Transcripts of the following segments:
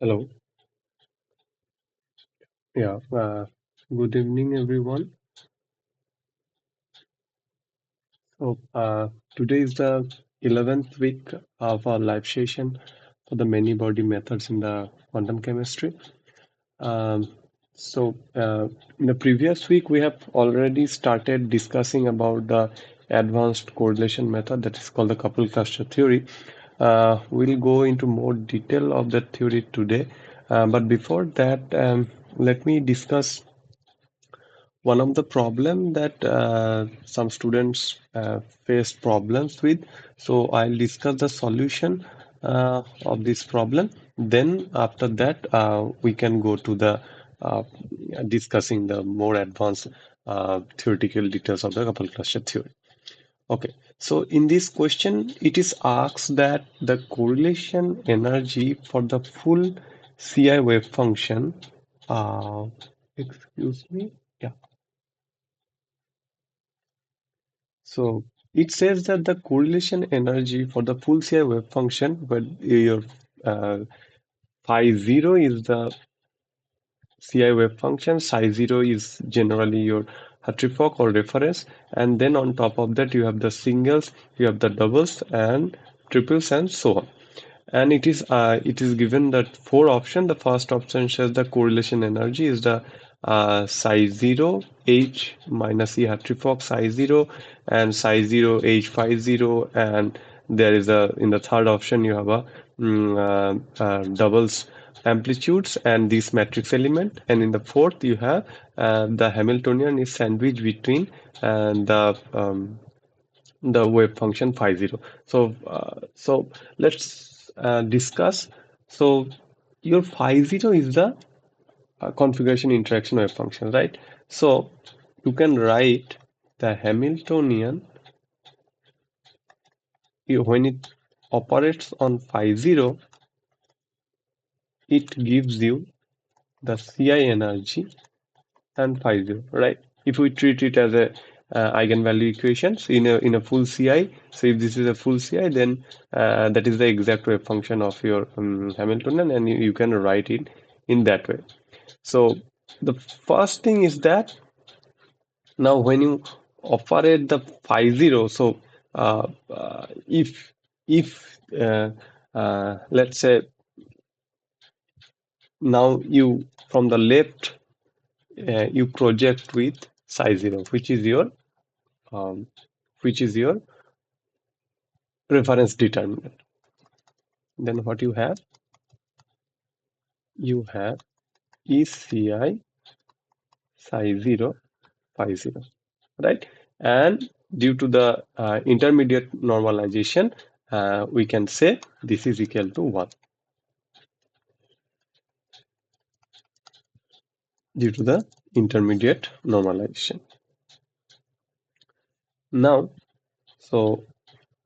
Hello. Yeah. Good evening, everyone. Today is the 11th week of our live session for the many body methods in the quantum chemistry. Um, in the previous week, we have already started discussing about the advanced correlation method that is called the coupled cluster theory. We'll go into more detail of that theory today. But before that, let me discuss one of the problem that some students face problems with. So I'll discuss the solution of this problem. Then after that, we can go to the uh, discussing the more advanced theoretical details of the coupled cluster theory. Okay, so in this question, it is asked that the correlation energy for the full CI wave function, uh, excuse me, yeah. So it says that the correlation energy for the full CI wave function, where your uh, phi zero is the CI wave function, psi zero is generally your Hartree-Fock or reference, and then on top of that you have the singles, you have the doubles and triples and so on. And it is given that four option. The first option says the correlation energy is the psi 0 h minus e Hartree-Fock psi 0 and psi 0 h phi 0, and there is a in the third option you have a doubles amplitudes and this matrix element, and in the fourth you have the Hamiltonian is sandwiched between the wave function phi 0. So let's discuss. So your phi 0 is the configuration interaction wave function, right? So you can write the Hamiltonian when it operates on phi 0, it gives you the Ci energy and phi 0, right? If we treat it as a eigenvalue equations in a full Ci, so if this is a full Ci, then that is the exact wave function of your Hamiltonian, and you can write it in that way. So the first thing is that now when you operate the phi 0, so if let's say now you from the left you project with psi 0, um, which is your reference determinant. Then what you have ECI psi 0 phi 0, right? And due to the intermediate normalization, we can say this is equal to 1 due to the intermediate normalization. Now, so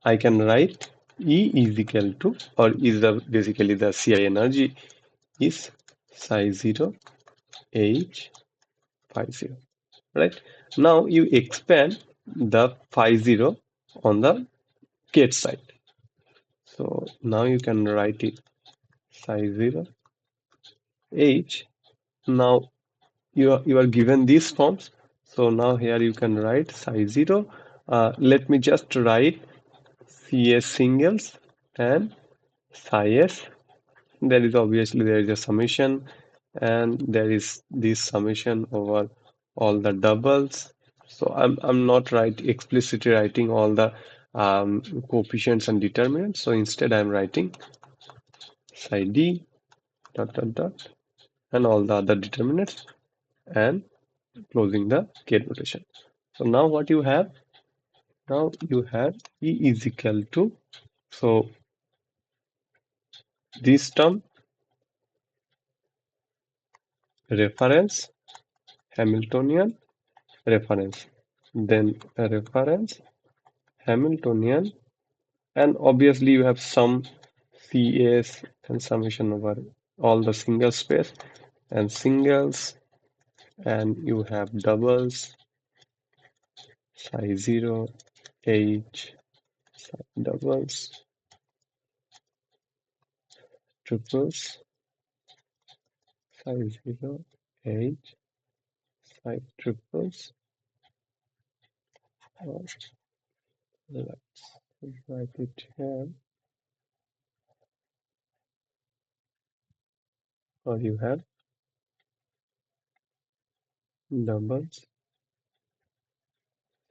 I can write E is equal to, or is the basically the Ci energy is psi 0 H phi 0, right? Now you expand the phi 0 on the gate side. So now you can write it psi 0 H. Now you are given these forms. So now here you can write psi 0. Let me just write Cs singles and psi s. There is a summation, and there is this summation over all the doubles. So I'm not explicitly writing all the coefficients and determinants. So instead I'm writing psi d dot dot dot and all the other determinants and closing the gate notation. So now what you have? Now you have E is equal to, so this term reference Hamiltonian reference, then a reference Hamiltonian, and obviously you have some Cs and summation over all the single space and singles, and you have doubles psi 0 H psi doubles triples psi0 H psi triples, or let's write it here, or you have doubles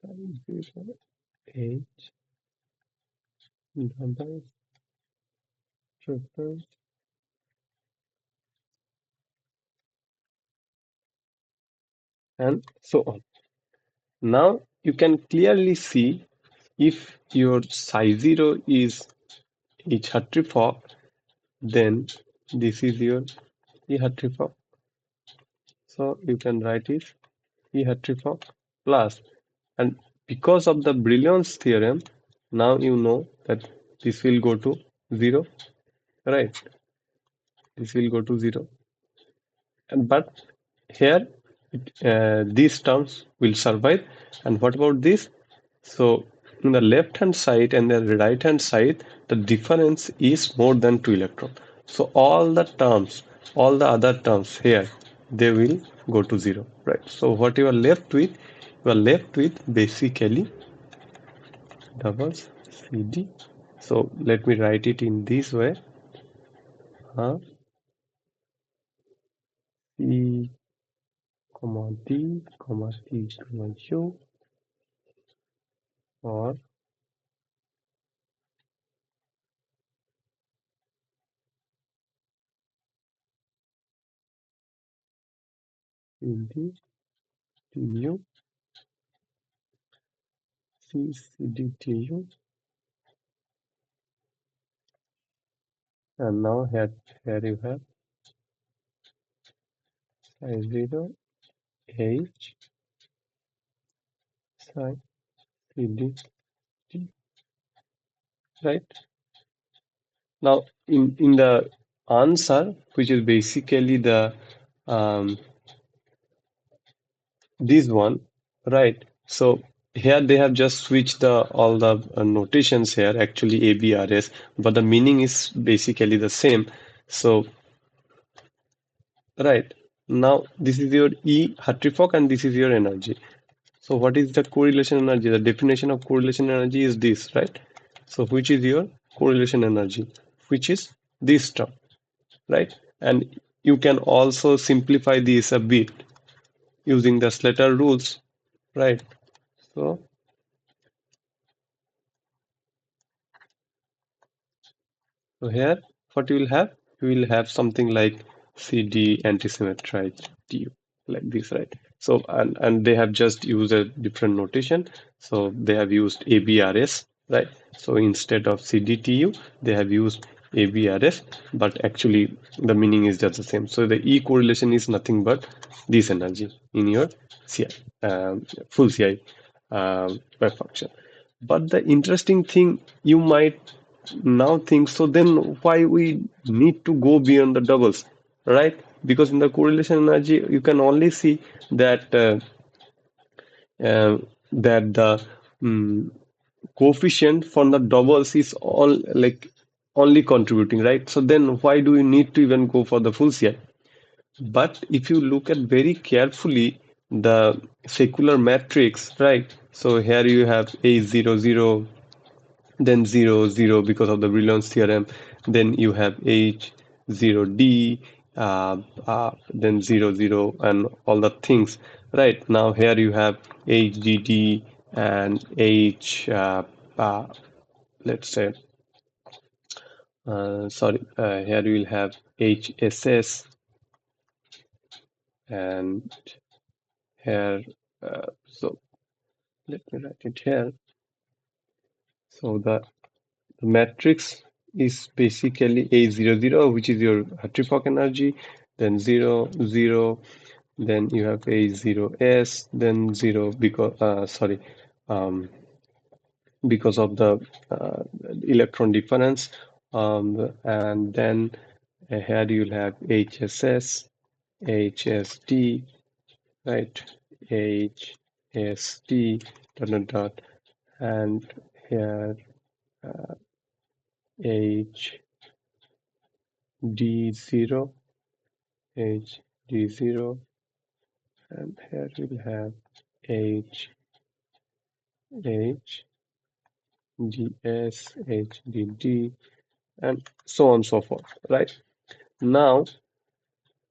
psi0 H doubles triples, and so on. Now you can clearly see if your psi0 is H Hartree-Fock, then this is your E Hartree-Fock. So you can write it E Hartree-Fock plus, and because of the Brillouin's theorem, now you know that this will go to 0, right? This will go to 0. But here these terms will survive. And what about this? So in the left hand side and the right hand side, the difference is more than 2 electrons. So all the terms, all the other terms here, they will go to 0, right? So what you are left with, you are left with basically doubles CD. So let me write it in this way. C, comma D, comma T, comma U, or CD, TU, C, CD, TU, and now here you have I0 H psi CD T, right? Now in the answer, which is basically the this one, right? So here they have just switched the all the notations here, actually ABRS, but the meaning is basically the same. So right now this is your E Hartree-Fock and this is your energy. So what is the correlation energy? The definition of correlation energy is this, right? So which is your correlation energy? Which is this term, right? And you can also simplify this a bit using the Slater rules, right? So here, what you will have? You will have something like CD antisymmetrized DU, like this, right? So, and they have just used a different notation. So they have used ABRS, right? So instead of CDTU, they have used ABRS, but actually the meaning is just the same. So the E correlation is nothing but this energy in your CI, full CI wave function. But the interesting thing, you might now think, so then why we need to go beyond the doubles, right? Because in the correlation energy, you can only see that uh, that the coefficient from the doubles is all like only contributing, right? So then why do we need to even go for the full CI? But if you look at very carefully the secular matrix, right? So here you have A00, then 0 0 because of the Brillouin's theorem, then you have H0D, then 0 0 and all the things, right? Now here you have HDD and let's say here you will have HSS, and here so let me write it here. So the matrix is basically A00, which is your Hartree-Fock energy, then 0 0, then you have A0S, then 0 because because of the electron difference, and then here you'll have HSS, HSD, right? HSD dot dot dot, and here HD0, H D0, and here we'll have H H DS H D and so on and so forth, right? Now,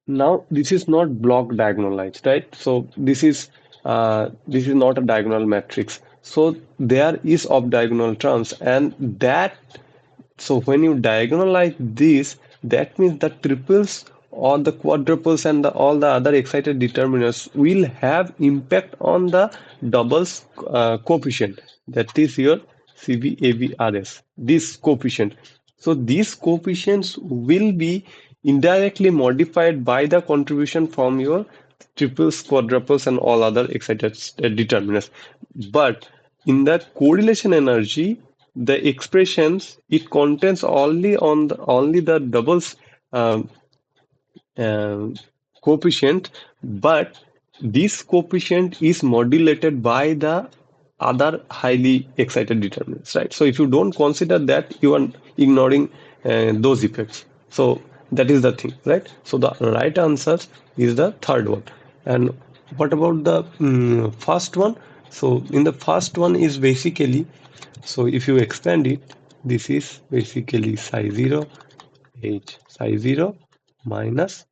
now this is not block diagonalized, right? So this is not a diagonal matrix. So there is off diagonal terms, and that so when you diagonalize this, that means the triples or the quadruples and all the other excited determinants will have impact on the doubles coefficient. That is your CVAVRS, this coefficient. So these coefficients will be indirectly modified by the contribution from your triples, quadruples, and all other excited determinants. But in that correlation energy, the expressions it contains only the doubles um, um, coefficient, but this coefficient is modulated by the other highly excited determinants, right? So if you don't consider that, you are ignoring those effects. So that is the thing, right? So the right answer is the third one. And what about the first one? So in the first one is basically, so if you expand it, this is basically psi 0 h psi 0 minus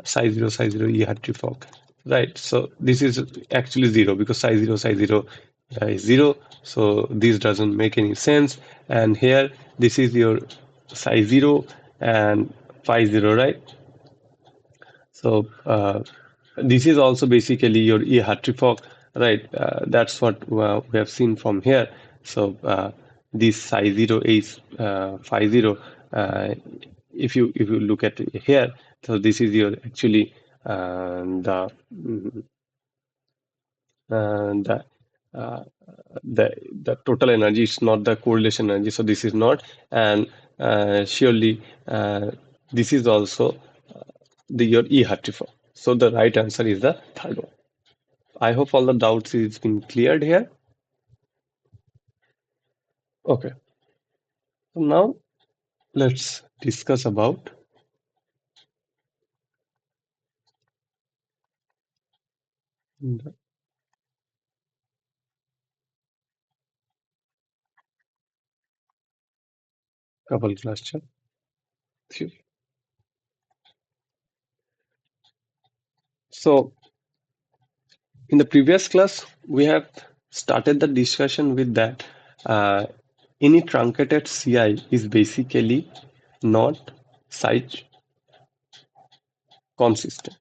psi 0 E hat fog, right? So this is actually 0 because psi 0 is 0. So this doesn't make any sense. And here, this is your psi 0 and phi 0, right? So this is also basically your E Hartree-Fock, right? That's what we have seen from here. So this psi 0 is phi 0. If you look at it here, so this is your actually the uh, the total energy is not the correlation energy. So this is not, and surely this is also the your E Hartree-Fock. So the right answer is the third one. I hope all the doubts is been cleared here. Okay, so now let's discuss about the couple cluster theory. So in the previous class, we have started the discussion with that any truncated CI is basically not size consistent,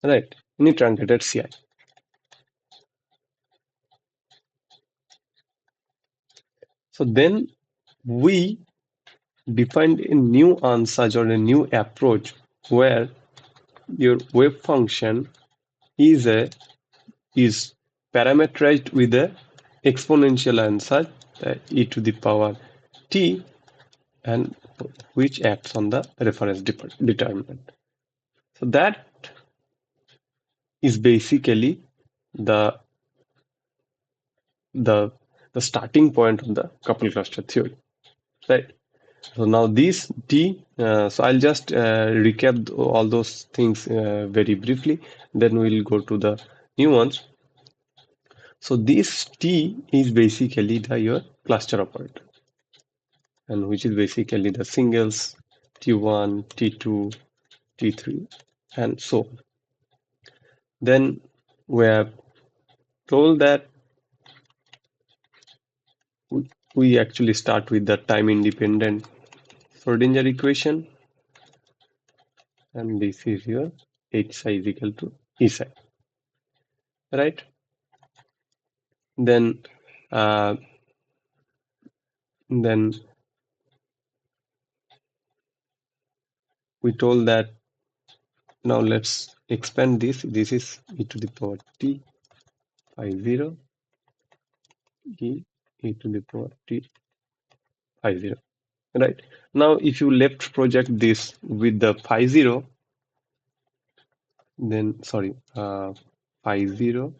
right? Any truncated CI. So then we defined a new answer or a new approach where your wave function is a is parameterized with a exponential answer e to the power t, and which acts on the reference determinant. So that is basically the the the starting point of the couple cluster theory, right? So now this T, so I'll just recap all those things very briefly, then we'll go to the new ones. So this T is basically your cluster operator, and which is basically the singles T1, T2, T3, and so on. Then we have told that we actually start with the time independent Schrodinger equation, and this is your H psi is equal to E psi, right? Then uh, then we told that now let's expand this. This is e to the power t phi 0 e to the power t phi 0, right? Now if you left project this with the phi 0, then sorry, phi 0,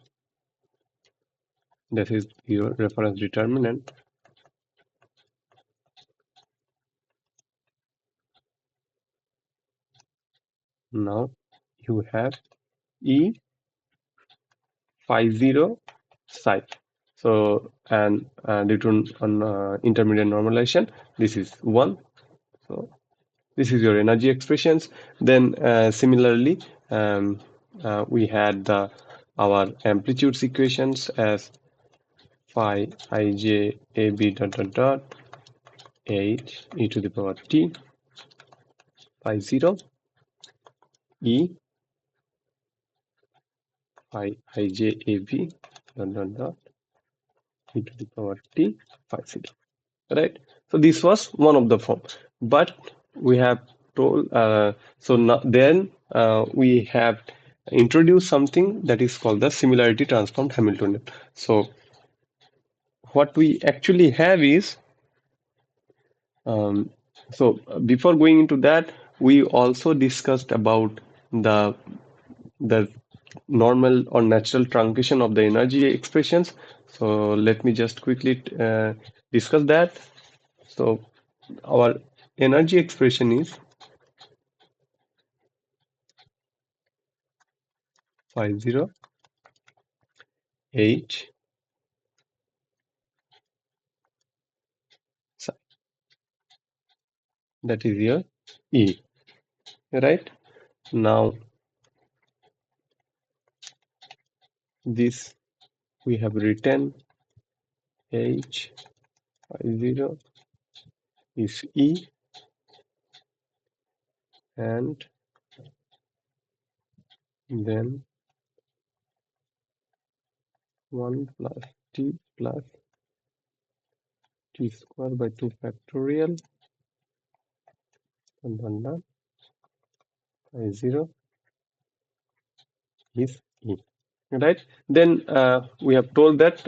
that is your reference determinant, Now you have E phi 0 psi. So, and due to intermediate normalization, this is 1. So, this is your energy expressions. Then, similarly, we had our amplitudes equations as phi ij ab dot dot dot h e to the power t phi 0 e phi ij ab dot dot dot e to the power t phi 0. Right, so this was one of the form, but we have told so now then we have introduced something that is called the similarity transformed Hamiltonian. So what we actually have is so before going into that, we also discussed about the the normal or natural truncation of the energy expressions. So let me just quickly discuss that. So our energy expression is phi 0 h psi. That is your E, right? Now this we have written h phi 0 is E, and then 1 plus t plus t square by 2 factorial and then phi 0 is E, right? Then we have told that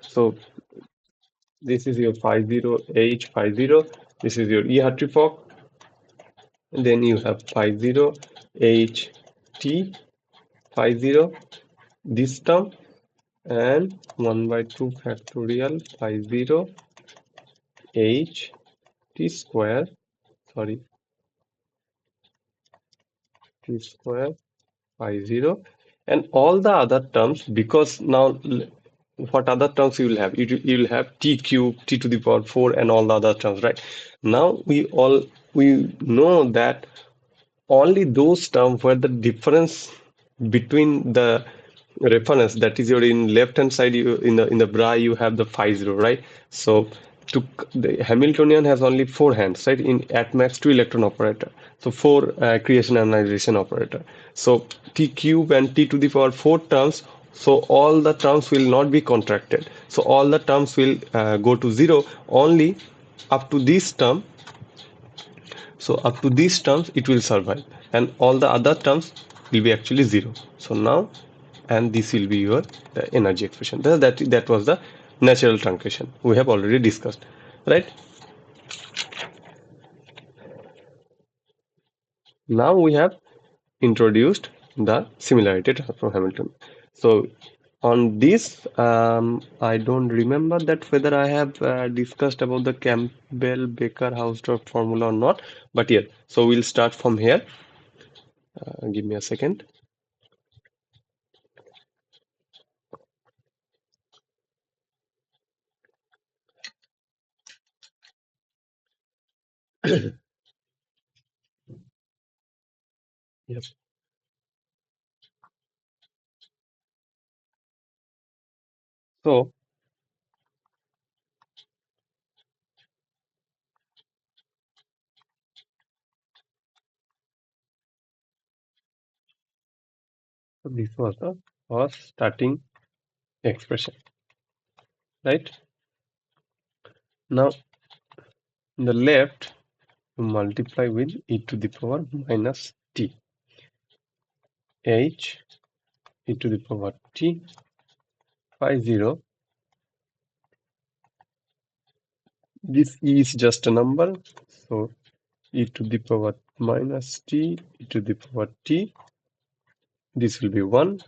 so this is your phi 0 h phi 0, this is your E Hartree-Fock, and then you have phi 0 h t phi 0, this term, and 1 by 2 factorial phi 0 h t square, sorry, t square phi 0, and all the other terms, because now what other terms you will have? You will have t cube, t to the power 4, and all the other terms, right? Now we know that only those terms where the difference between the reference, that is your in left hand side, you in the bra you have the phi 0, right? So to the Hamiltonian has only 4 hands, right? In at max 2 electron operator, so 4 creation ionization operator. So t cube and t to the power 4 terms, so all the terms will not be contracted, so all the terms will go to 0 only up to this term. So up to these terms it will survive, and all the other terms will be actually 0. So now, and this will be your the energy expression. That was the natural truncation we have already discussed, right? Now we have introduced the similarity transform Hamilton. So on this, I don't remember that whether I have discussed about the Campbell-Baker-Hausdorff formula or not, but yeah, so we'll start from here. Give me a second. Yes. So this was the first starting expression, right? Now, in the left, you multiply with e to the power minus t, h e to the power t phi 0. This e is just a number, so e to the power minus t, e to the power t, this will be 1,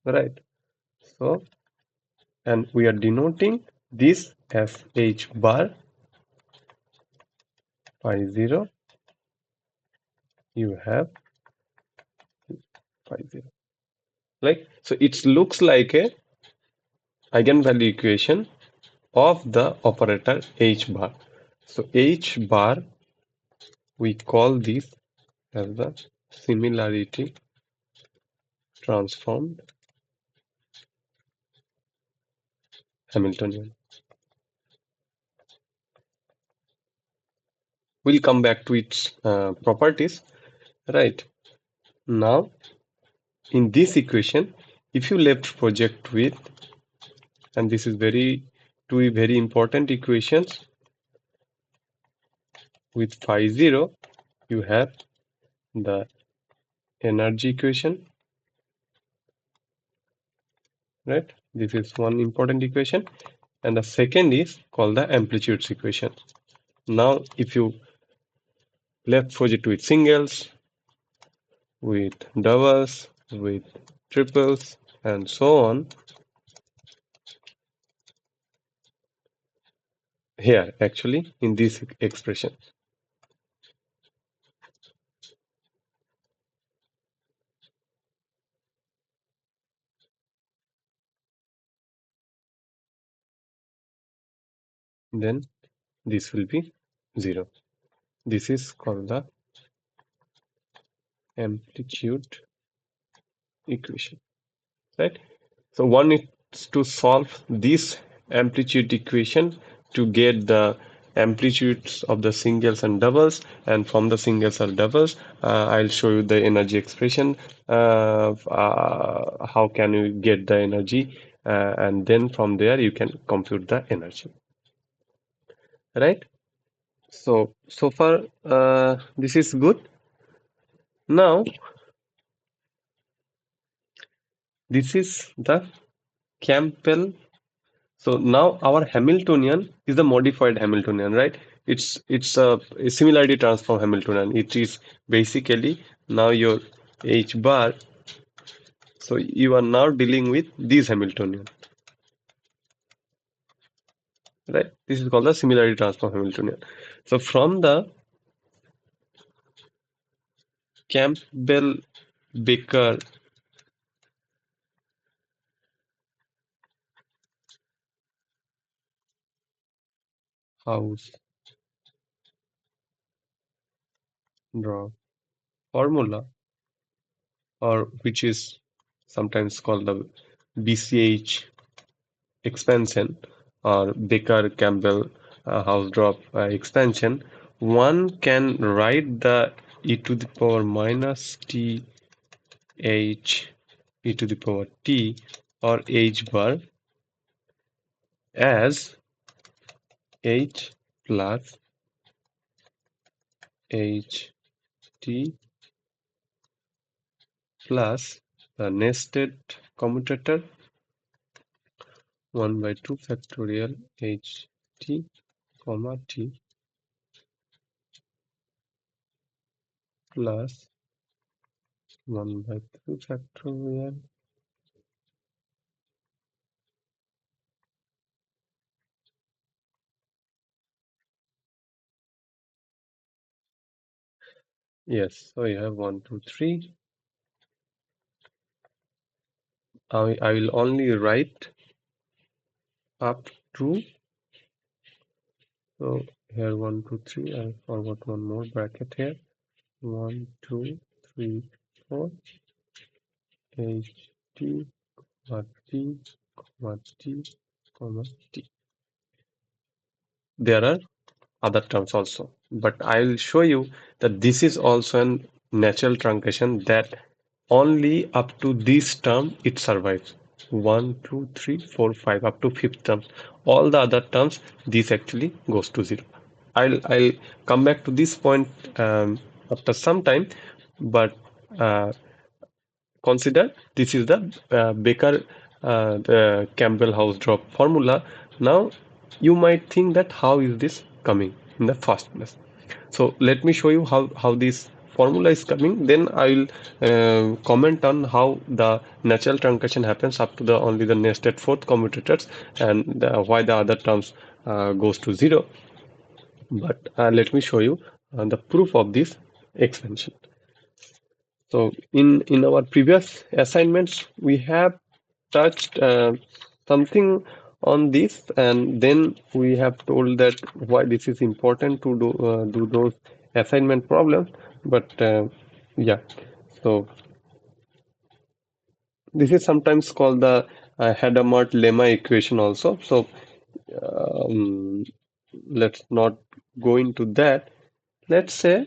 right? So, and we are denoting this as h bar phi 0 you have 50. Like, so it looks like a eigenvalue equation of the operator h bar. So h bar, we call this as the similarity transformed Hamiltonian. We'll come back to its properties, right? Now, in this equation, if you left project with, and this is two very important equations, with phi 0, you have the energy equation, right? This is one important equation, and the second is called the amplitudes equation. Now, if you left project with singles, with doubles, with triples, and so on, here actually in this expression, then this will be 0. This is called the amplitude equation, right? So one is to solve this amplitude equation to get the amplitudes of the singles and doubles, and from the singles or doubles, I'll show you the energy expression. How can you get the energy, and then from there you can compute the energy, right? So far, this is good. Now, this is the Campbell. So now our Hamiltonian is the modified Hamiltonian, right? It's a similarity transform Hamiltonian. It is basically now your H bar. So you are now dealing with this Hamiltonian, right? This is called the similarity transform Hamiltonian. So from the Campbell-Baker house draw formula, or which is sometimes called the BCH expansion, or Baker-Campbell Hausdorff expansion, one can write the e to the power minus t h e to the power t, or h bar, as h plus h t plus the nested commutator 1 by 2 factorial h t comma t plus 1 by 2 factorial yes. So you have 1 2 3. I will only write up to, so here 1 2 3. I forgot one more bracket here. 1 2 3 4 h t comma t comma t comma t. There are other terms also, but I will show you that this is also a natural truncation, that only up to this term it survives. 1 2 3 4 5 up to fifth term. All the other terms, this actually goes to 0. I'll come back to this point after some time, but consider this is the Baker the Campbell Hausdorff formula. Now you might think that how is this coming in the first place? So let me show you how this formula is coming. Then I will comment on how the natural truncation happens up to the only the nested fourth commutators, and why the other terms goes to 0. But let me show you the proof of this expansion. So in our previous assignments, we have touched something on this, and then we have told that why this is important to do those assignment problems. But yeah, so this is sometimes called the Hadamard-Lemma equation also. So um, let's not go into that. Let's say,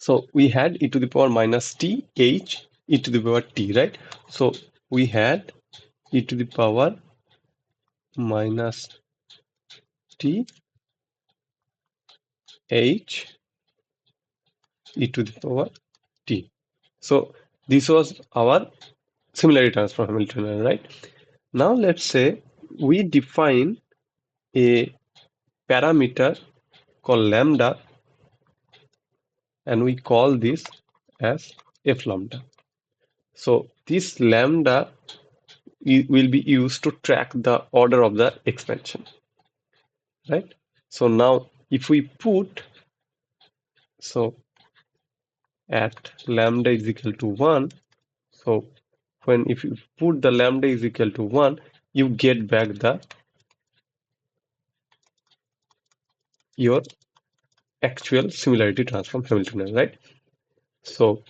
so we had e to the power minus t h e to the power t, right? So we had e to the power minus t h e to the power t. So this was our similarity transform Hamiltonian, right? Now let's say we define a parameter called lambda, and we call this as f lambda. So this lambda will be used to track the order of the expansion, right? So now if we put, so at lambda is equal to 1, so when if you put the lambda is equal to 1, you get back the your actual similarity transform Hamiltonian, right? So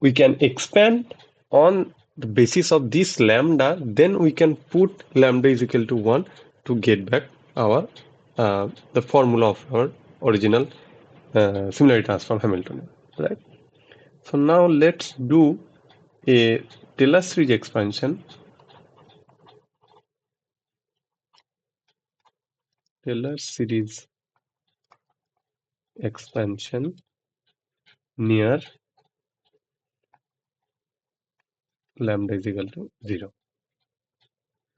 we can expand on the basis of this lambda, then we can put lambda is equal to 1 to get back our the formula of our original similarity transform Hamiltonian, right? So now let's do a Taylor series expansion. Taylor series expansion near lambda is equal to 0,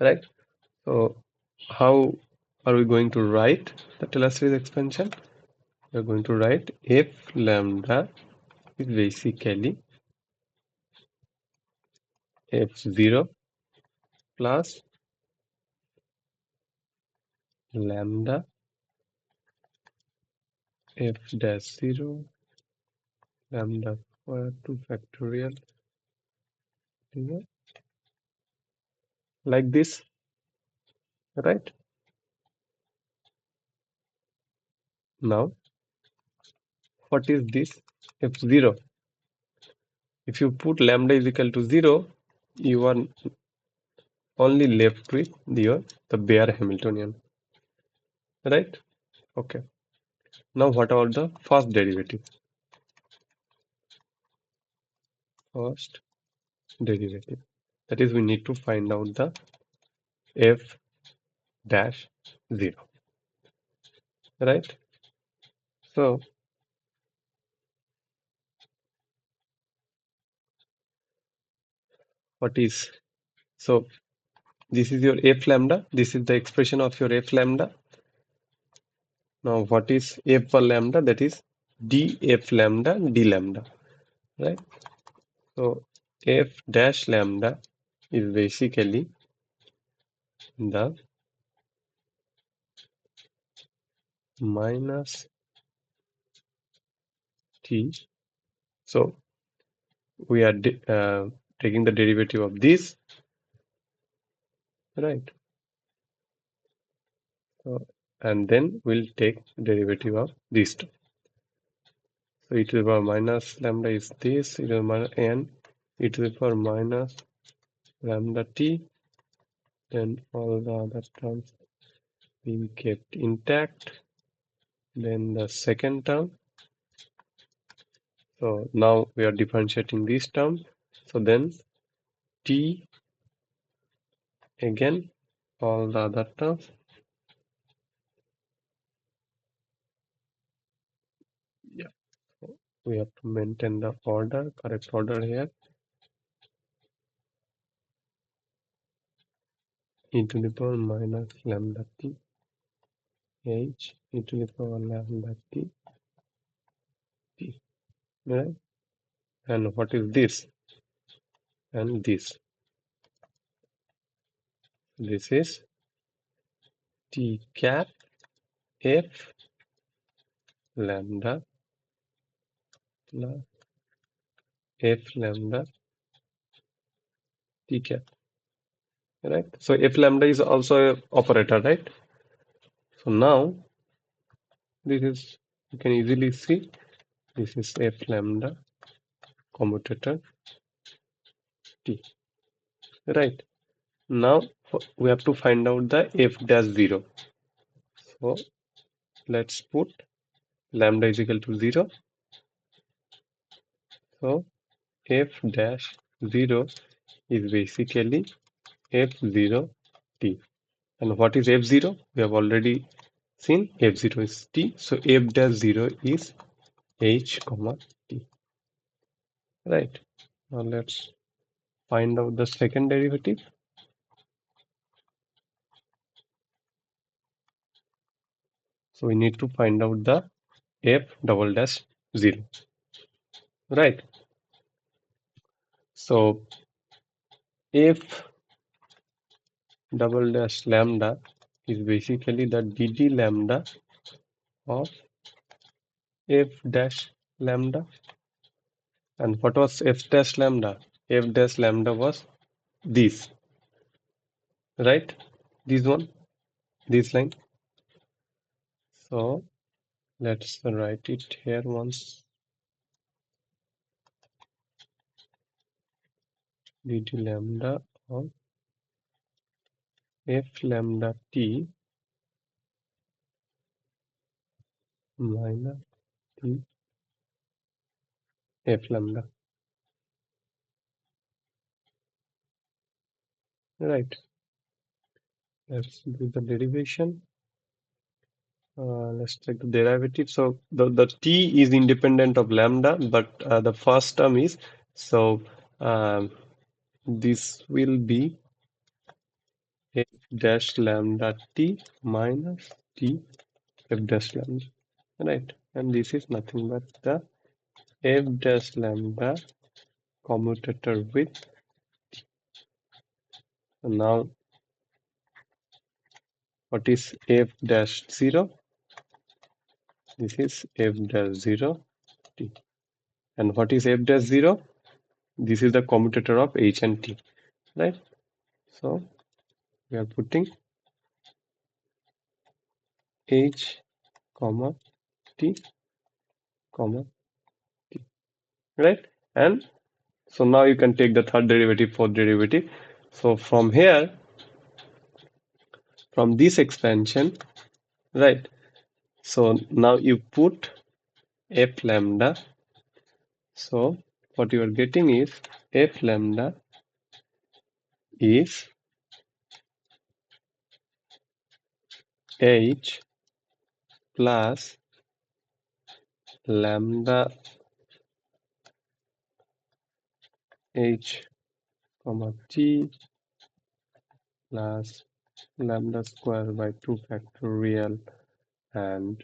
right? So how are we going to write the Taylor series expansion? We're going to write f lambda is basically f0 plus lambda f dash 0 lambda square 2 factorial, like this, right? Now what is this f0? If you put lambda is equal to 0, you are only left with the bare Hamiltonian, right? Okay. Now what about the first derivative? First derivative. That is, we need to find out the f dash 0, right? So what is, so this is your f lambda, this is the expression of your f lambda. Now what is f for lambda? That is df lambda d lambda, right? So f dash lambda is basically the minus t. So we are taking the derivative of this, right? So, and then we'll take derivative of these two. So e to the power minus lambda is this, e to the minus n, e to the power minus lambda t, then all the other terms being kept intact. Then the second term. So now we are differentiating this term. So then t again, all the other terms. Yeah, so we have to maintain the order, correct order here. E to the power minus lambda t h e to the power lambda t t, right? And what is this? And this. This is t cap f lambda plus f lambda t cap, right? So f lambda is also a operator, right? So now this is, you can easily see, this is f lambda commutator t, right? Now we have to find out the f dash 0. So let's put lambda is equal to 0. So f dash 0 is basically f0 t. And what is f0? We have already seen f0 is t. So f dash 0 is h comma t. Right. Now let's find out the second derivative. So we need to find out the f double dash 0. Right. So f double dash lambda is basically the dd lambda of f dash lambda. And what was f dash lambda? F dash lambda was this, right? This one, this line. So let's write it here once. Dd lambda of f lambda t minus t f lambda. Right. Let's do the derivation. Let's take the derivative. So the t is independent of lambda, but the first term is, so this will be f dash lambda t minus t f dash lambda, right? And this is nothing but the f dash lambda commutator with. So now what is f dash 0? This is f dash 0 t. And what is f dash 0? This is the commutator of h and t, right? So we are putting h comma t comma t, right? And so now you can take the third derivative, fourth derivative. So from here, from this expansion, right? So now you put f lambda. So what you are getting is f lambda is h plus lambda h comma t plus lambda square by 2 factorial and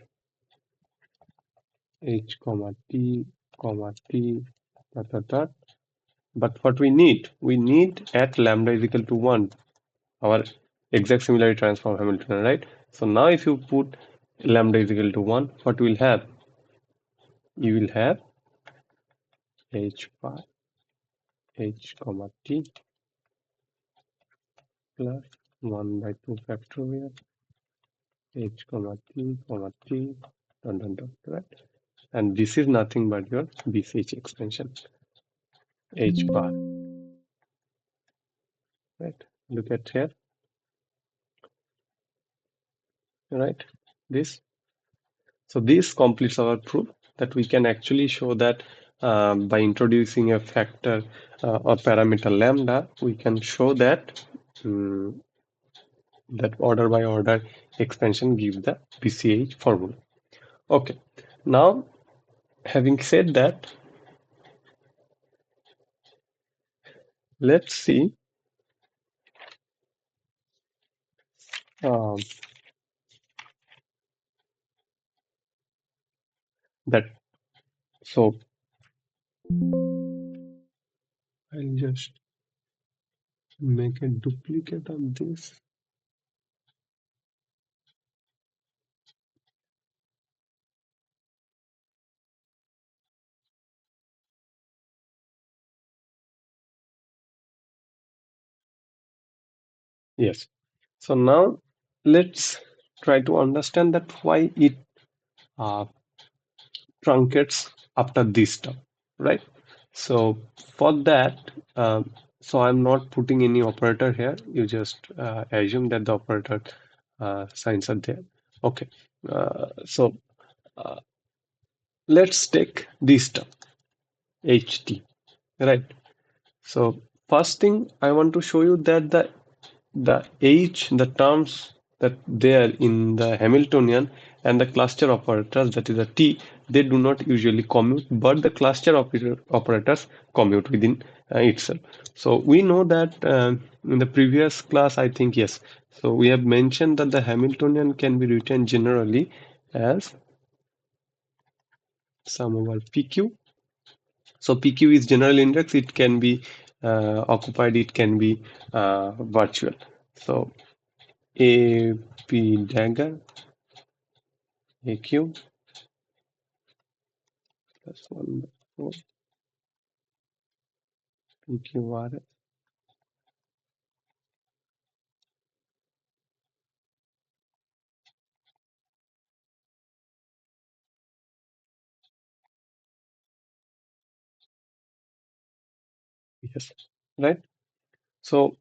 h comma t dot dot dot. But what we need at lambda is equal to 1, our exact similarity transform Hamiltonian, right? So now if you put lambda is equal to 1, what you will have? You will have h bar h comma t plus 1 by 2 factorial h comma t dot dot dot, right? And this is nothing but your BCH expansion h bar, right? Look at here, right? This. So this completes our proof that we can actually show that by introducing a factor or parameter lambda, we can show that that order by order expansion gives the BCH formula. Okay, now having said that, let's see um, that. So I'll just make a duplicate of this. Yes. So now let's try to understand that why it uh, truncates after this term, right? So for that, so I'm not putting any operator here. You just assume that the operator signs are there. Okay. So uh, let's take this term, HT, right? So first thing I want to show you that the terms that there in the Hamiltonian and the cluster operators, that is the T, they do not usually commute, but the cluster operators commute within itself. So we know that in the previous class, I think, yes. So we have mentioned that the Hamiltonian can be written generally as sum over PQ. So PQ is general index. It can be occupied. It can be virtual. So A P dagger AQ plus 1 by 4 PQRS. Yes, right. So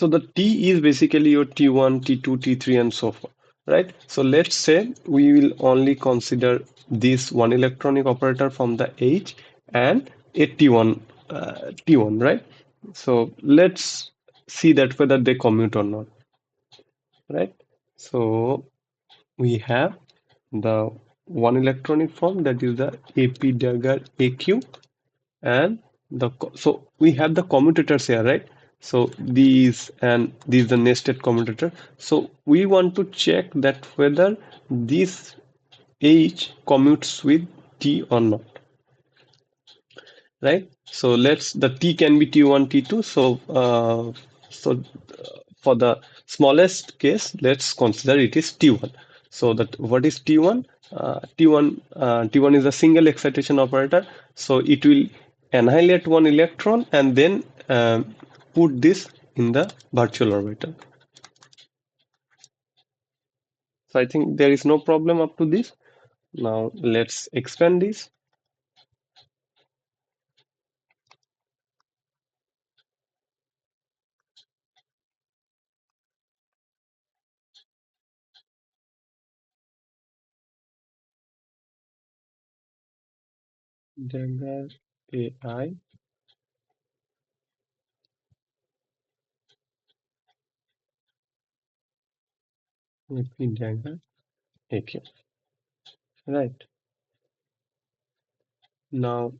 the T is basically your T1, T2, T3, and so forth, right? So let's say we will only consider this one electronic operator from the H and a T1, right? So let's see that whether they commute or not, right? So we have the one electronic form, that is the AP dagger AQ, and so we have the commutators here, right? So these and these the nested commutator. So we want to check that whether this H commutes with T or not, right? So let's the T can be T1, T2. For the smallest case, let's consider it is T1. So that what is T1? T1 is a single excitation operator. So it will annihilate one electron and then put this in the virtual orbital. So I think there is no problem up to this. Now let's expand this. Dagger AI AP dagger AQ. Right. Now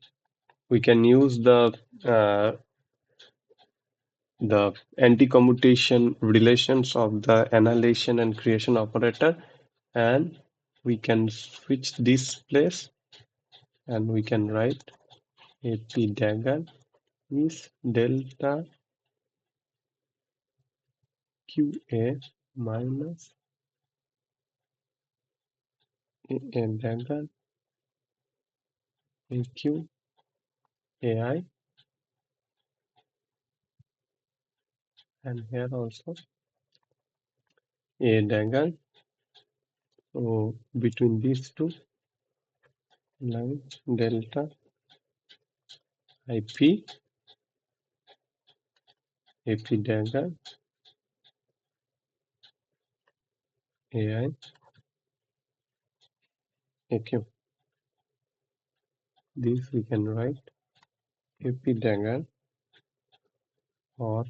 we can use the anti-commutation relations of the annihilation and creation operator, and we can switch this place and we can write AP dagger is delta QA minus AA dagger AQ AI, and here also A dagger. So between these two lines, delta IP AP dagger AI AQ. This we can write AP dagger, or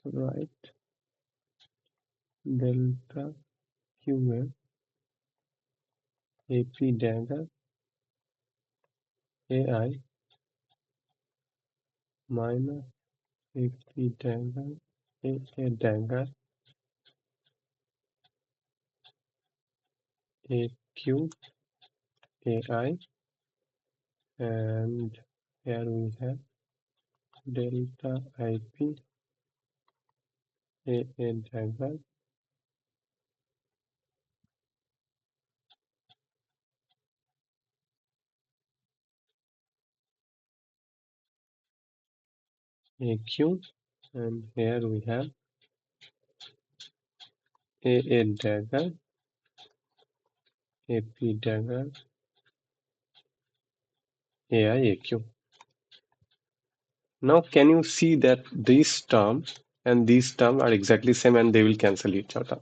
write delta QA AP dagger AI minus AP dagger AA dagger AQ AI, and here we have delta IP AA dagger AQ and here we have A dagger, AP dagger, AI AQ. Now can you see that these terms and these terms are exactly same and they will cancel each other.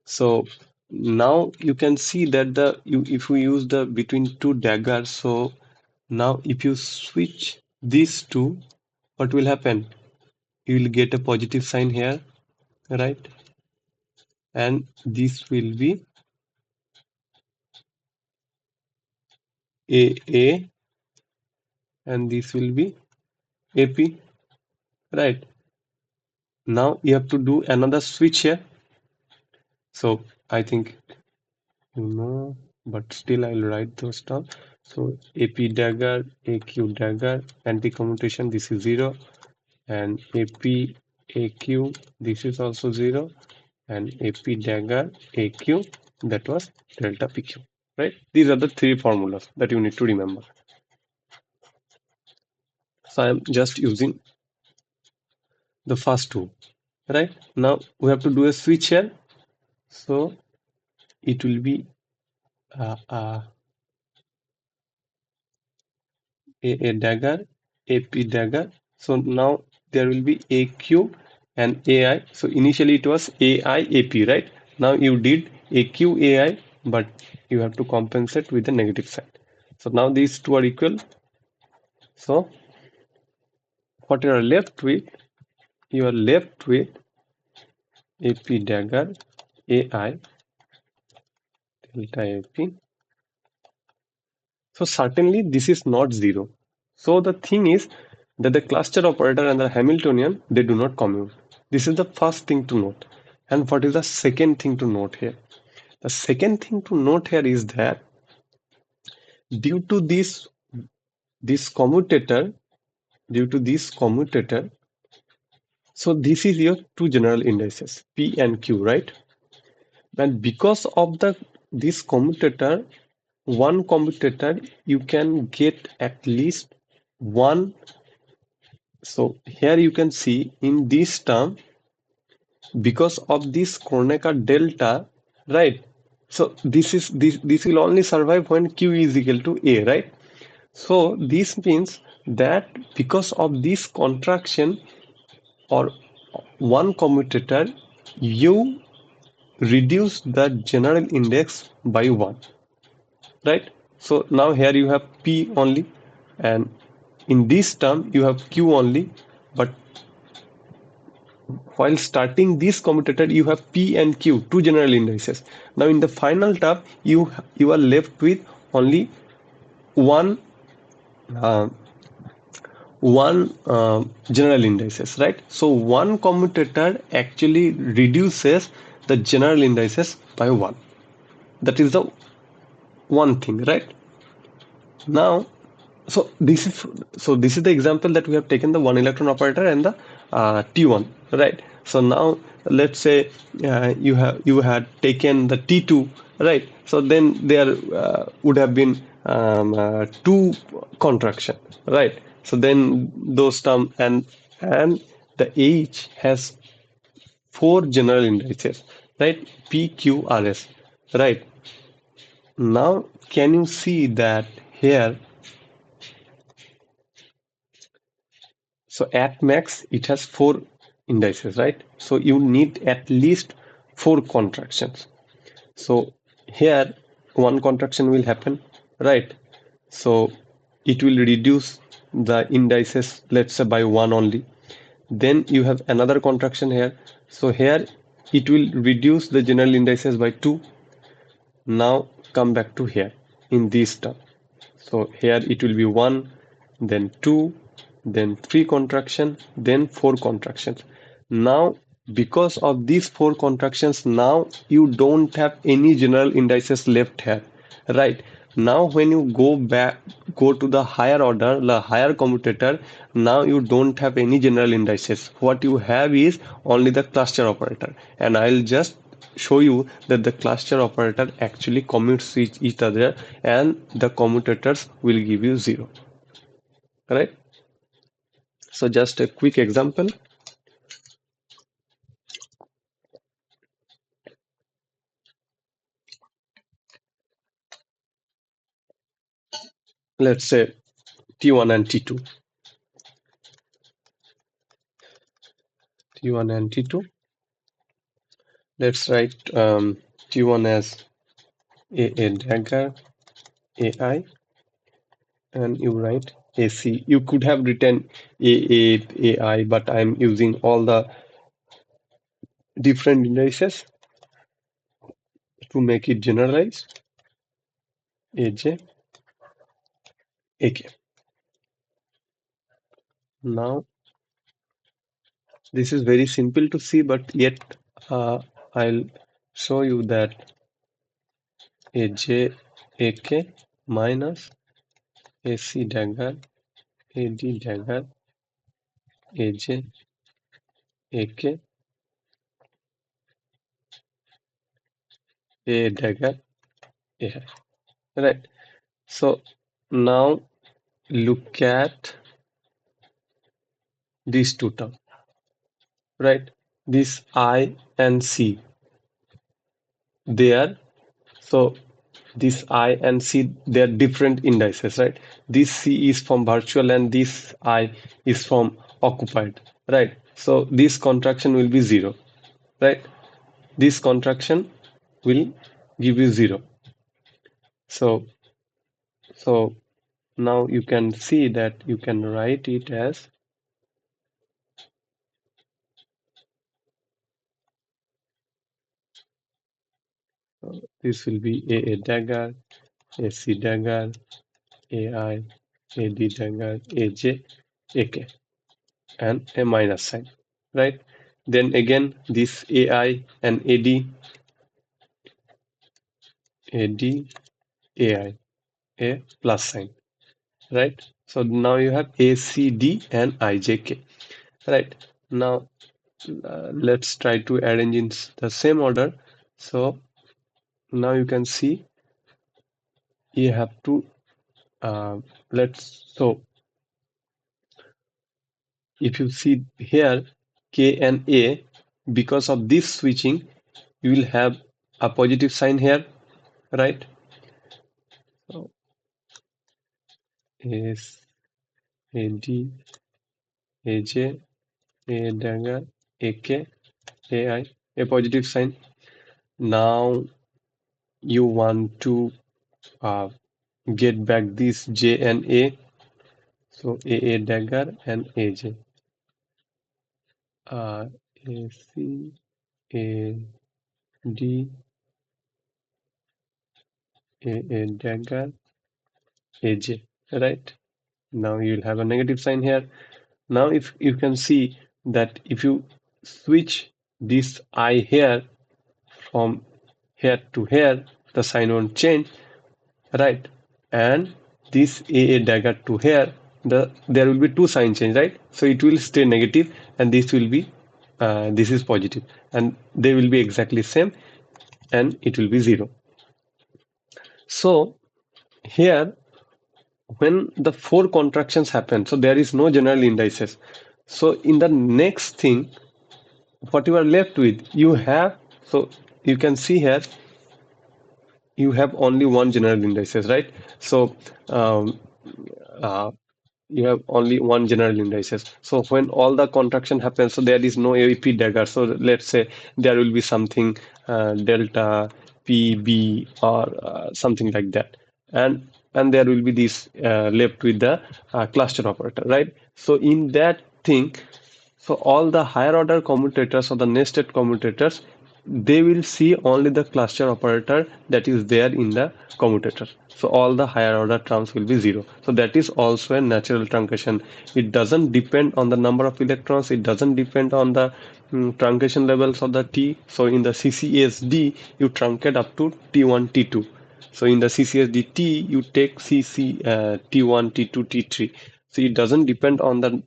So now you can see that if we use the between two daggers, so now if you switch these two, what will happen? You will get a positive sign here, right? And this will be AA and this will be AP, right? Now you have to do another switch here. So I think you know, but still I'll write those down. So AP dagger, AQ dagger, anti-commutation, this is 0, and AP AQ, this is also 0, and AP dagger AQ, that was delta PQ, right? These are the three formulas that you need to remember. So I'm just using the first two, right? Now we have to do a switch here. So it will be a dagger, AP dagger. So now there will be AQ and AI. So initially it was AI AP, right? Now you did AQ AI, but you have to compensate with the negative sign. So now these two are equal. So what you are left with, you are left with AP dagger AI delta AP. So certainly this is not 0. So the thing is that the cluster operator and the Hamiltonian, they do not commute. This is the first thing to note. And what is the second thing to note here? The second thing to note here is that due to this commutator, so this is your two general indices, P and Q, right? And because of this commutator, one commutator, you can get at least one. So here you can see in this term, because of this Kronecker delta, right? So this will only survive when Q is equal to A, right? So this means that because of this contraction or one commutator, you reduce the general index by 1, right? So now here you have P only, and in this term you have Q only, but while starting this commutator you have P and Q, two general indices. Now in the final term you are left with only one uh, general indices, right? So one commutator actually reduces the general indices by 1. That is the one thing, right? Now this is the example that we have taken, the one electron operator and the T1, right? So now let's say you had taken the T2, right? So then there would have been two contraction, right? So then those terms, and the H has 4 general indices, right? P, Q, R, S, right? Now can you see that here? So at max, it has 4 indices, right? So you need at least 4 contractions. So here, one contraction will happen, right? So it will reduce the indices, let's say by 1 only. Then you have another contraction here. So here, it will reduce the general indices by 2. Now come back to here in this term. So here it will be 1, then 2, then 3 contraction, then 4 contractions. Now because of these 4 contractions, now you don't have any general indices left here, right? Now when you go to the higher order, the higher commutator, now you don't have any general indices. What you have is only the cluster operator, and I'll just show you that the cluster operator actually commutes each other, and the commutators will give you 0, right? So just a quick example. let's say T1 and T2. T1 and T2. Let's write T1 as a dagger AI, and you write AC. You could have written A8 AI, but I'm using all the different indices to make it generalized. AJ, AK. Now this is very simple to see, but yet I'll show you that AJ AK minus AC dagger AD dagger AJ AK A dagger AI. Right. So now look at these two terms. Right. This I and C. They are so this I and C, they are different indices, right? This C is from virtual and this I is from occupied, right? So this contraction will be 0, right? This contraction will give you 0. So now you can see that you can write it as this will be a dagger, a C dagger, AI, AD dagger, AJ, AK, and a minus sign, right? Then again, this AI and AD, AI, a plus sign, right? So now you have ACD and IJK, right? Now let's try to arrange in the same order. So now you can see you have to so if you see here K and A, because of this switching, you will have a positive sign here, right? So S A D A J A dagger AK AI, a positive sign. Now you want to uh, get back this J and A, so A dagger and AJ. AC AD A dagger AJ, right? Now you'll have a negative sign here. Now if you can see that if you switch this I here from here to here, the sign won't change, right? And this A dagger to here, there will be two sign change, right? So it will stay negative, and this will be this is positive, and they will be exactly same, and it will be 0. So here, when the four contractions happen, so there is no general indices. So in the next thing, what you are left with, you have, so you can see here, you have only one general indices, right? So uh, you have only one general indices. So when all the contraction happens, so there is no AVP dagger. So let's say there will be something delta PB or something like that, and there will be this left with the cluster operator, right? So in that thing, so all the higher order commutators or the nested commutators, they will see only the cluster operator that is there in the commutator. So all the higher order terms will be 0. So that is also a natural truncation. It doesn't depend on the number of electrons. It doesn't depend on the truncation levels of the T. So in the CCSD, you truncate up to T1, T2. So in the CCSD-T, you take T1, T2, T3. So it doesn't depend on the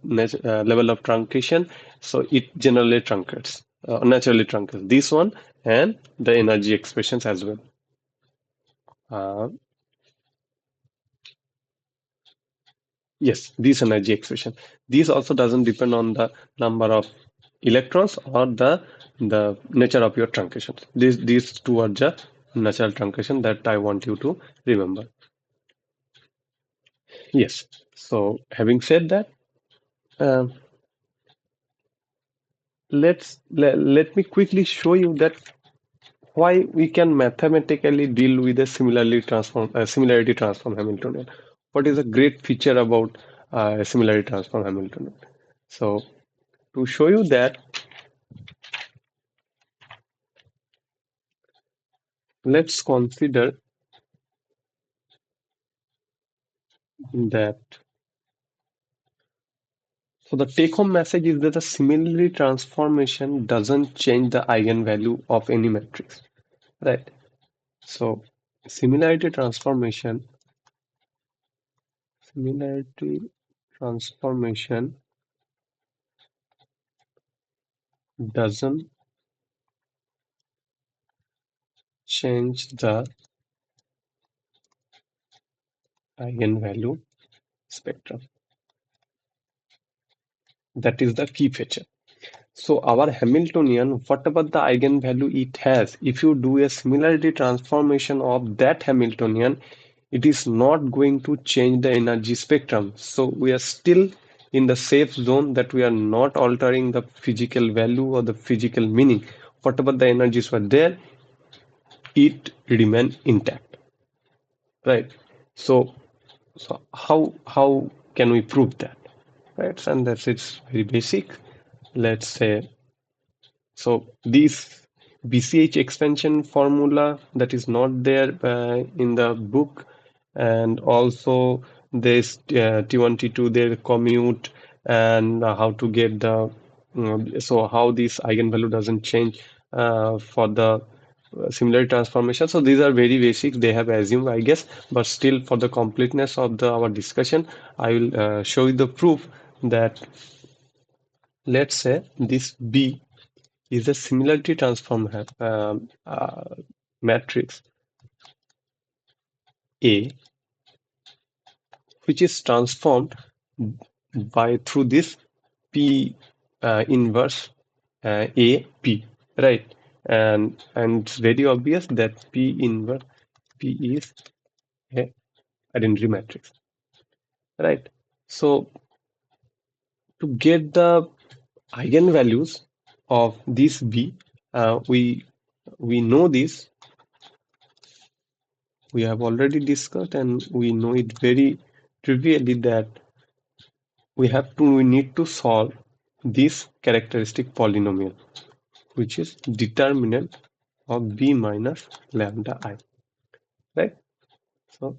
level of truncation. So it generally truncates, naturally truncates this one and the energy expressions as well. Yes, this energy expression. This also doesn't depend on the number of electrons or the nature of your truncation. These two are the natural truncation that I want you to remember. Yes. So having said that, um, let me quickly show you that why we can mathematically deal with a similarity transform Hamiltonian. What is a great feature about similarity transform Hamiltonian? So to show you that, let's consider that. So the take-home message is that the similarity transformation doesn't change the eigenvalue of any matrix, right? So similarity transformation, similarity transformation doesn't change the eigenvalue spectrum. That is the key feature. So our Hamiltonian, whatever the eigenvalue it has, if you do a similarity transformation of that Hamiltonian, it is not going to change the energy spectrum. So we are still in the safe zone that we are not altering the physical value or the physical meaning. Whatever the energies were there, it remain intact, right? So, so how can we prove that, right? And that's it's very basic. Let's say so this BCH expansion formula that is not there in the book, and also this T1, T2, their commute, and how to get the so how this eigenvalue doesn't change for the similarity transformation. So these are very basic. They have assumed, I guess, but still for the completeness of the our discussion, I will show you the proof that let's say this B is a similarity transform matrix A, which is transformed by through this P inverse A P, right? And it's very obvious that P inverse P is a identity matrix, right? So to get the eigenvalues of this B, we know this. We have already discussed, and we know it very trivially that we need to solve this characteristic polynomial, which is determinant of B minus lambda I, right? So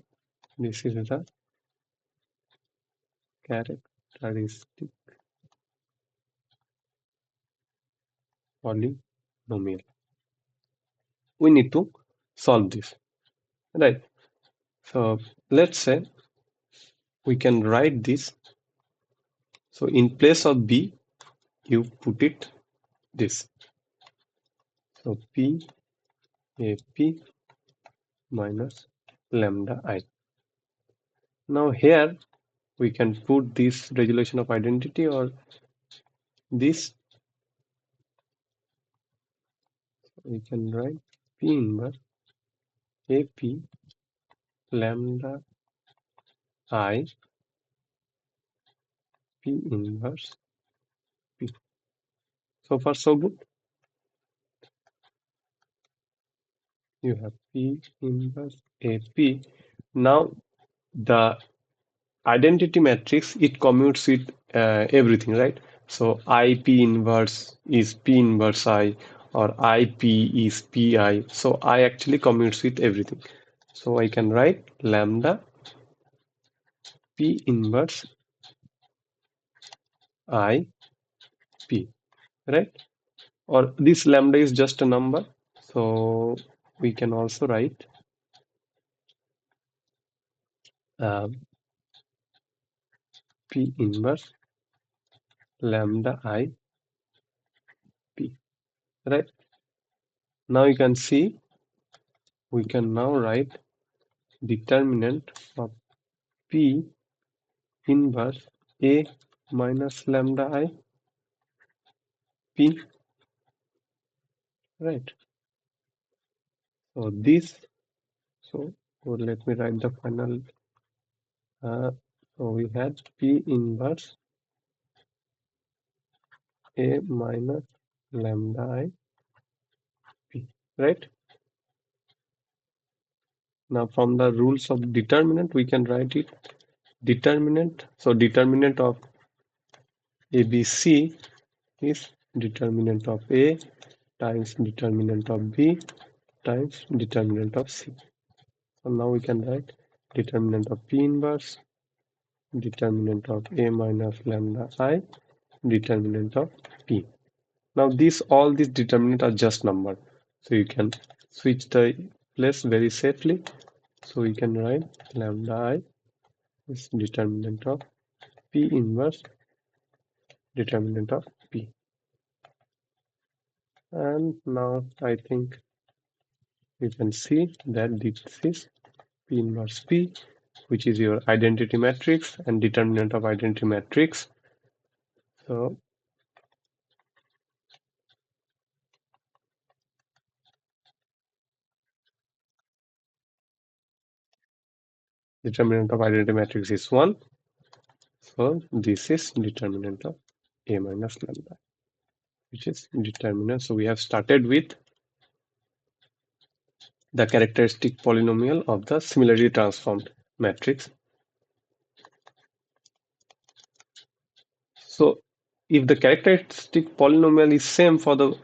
this is the characteristic polynomial. We need to solve this, right? So let's say we can write this. So in place of B, you put it this. So P A P minus lambda I. Now here we can put this resolution of identity or this, we can write P inverse AP lambda I P inverse P. So far so good. You have P inverse AP. Now the identity matrix, it commutes with everything, right? So IP inverse is P inverse I, or IP is PI. So I actually commutes with everything. So I can write lambda P inverse I P, right? Or this lambda is just a number. So we can also write um, P inverse lambda I P, right? Now you can see we can now write determinant of P inverse A minus lambda I P, right? So this, so let me write the final So we had P inverse A minus lambda I P, right? Now from the rules of determinant, we can write it determinant. So determinant of ABC is determinant of A times determinant of B times determinant of C. So now we can write determinant of P inverse, determinant of A minus lambda I, determinant of P. Now all these determinants are just number. So you can switch the place very safely. So we can write lambda I is determinant of P inverse, determinant of P. And now I think you can see that this is P inverse P, which is your identity matrix and determinant of identity matrix. So determinant of identity matrix is 1. So this is determinant of A minus lambda, which is determinant. So we have started with the characteristic polynomial of the similarly transformed matrix. So if the characteristic polynomial is same for the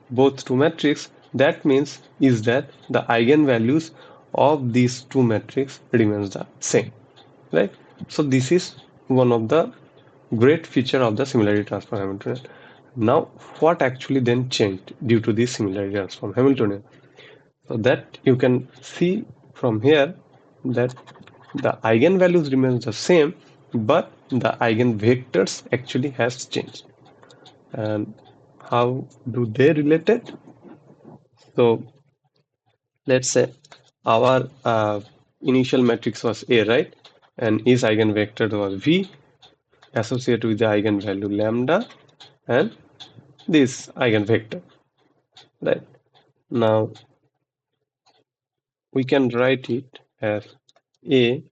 both two matrices, that means is that the eigenvalues of these two matrices remains the same, right? So this is one of the great feature of the similarity transform Hamiltonian. Now what actually then changed due to this similarity transform Hamiltonian? So that you can see from here that the eigenvalues remains the same, but the eigenvectors actually has changed. And how do they relate it? So let's say our initial matrix was A, right? And its eigenvector was V associated with the eigenvalue lambda and this eigenvector, right? Now we can write it as A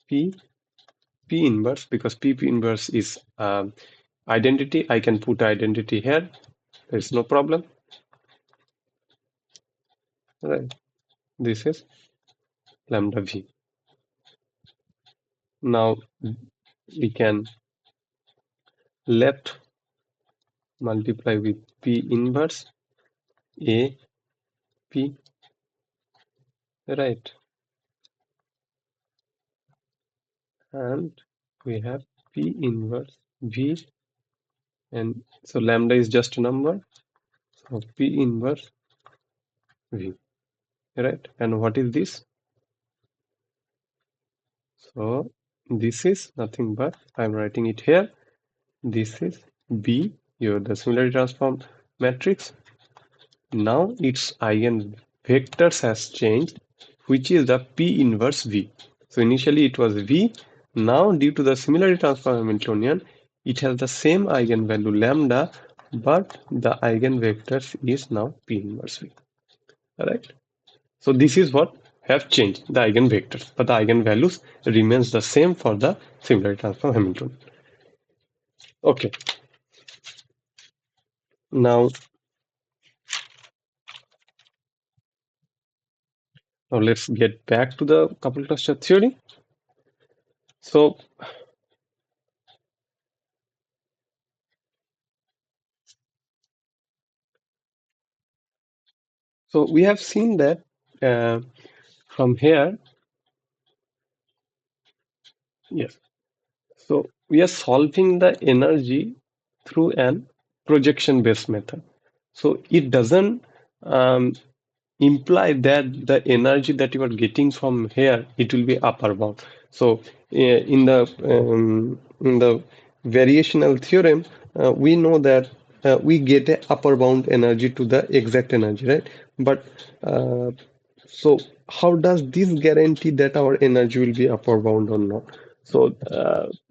P P inverse, because P inverse is identity. I can put identity here. There's no problem. Right. This is lambda V. Now we can left multiply with P inverse A P, right? And we have P inverse V, and so lambda is just a number. So P inverse V, right? And what is this? So this is nothing but, I'm writing it here. This is B, the similarity transform matrix. Now its eigenvectors has changed, which is the P inverse V. So initially it was V. Now due to the similarity transform Hamiltonian, it has the same eigenvalue lambda, but the eigenvectors is now P inverse V. Alright. So this is what have changed, the eigenvectors, but the eigenvalues remains the same for the similarity transform Hamiltonian. Okay. Now let's get back to the coupled cluster theory. So we have seen that from here, yes. So we are solving the energy through an projection-based method. So it doesn't imply that the energy that you are getting from here, it will be upper bound. So in the variational theorem, we know that we get a upper bound energy to the exact energy, right? But so how does this guarantee that our energy will be upper bound or not? So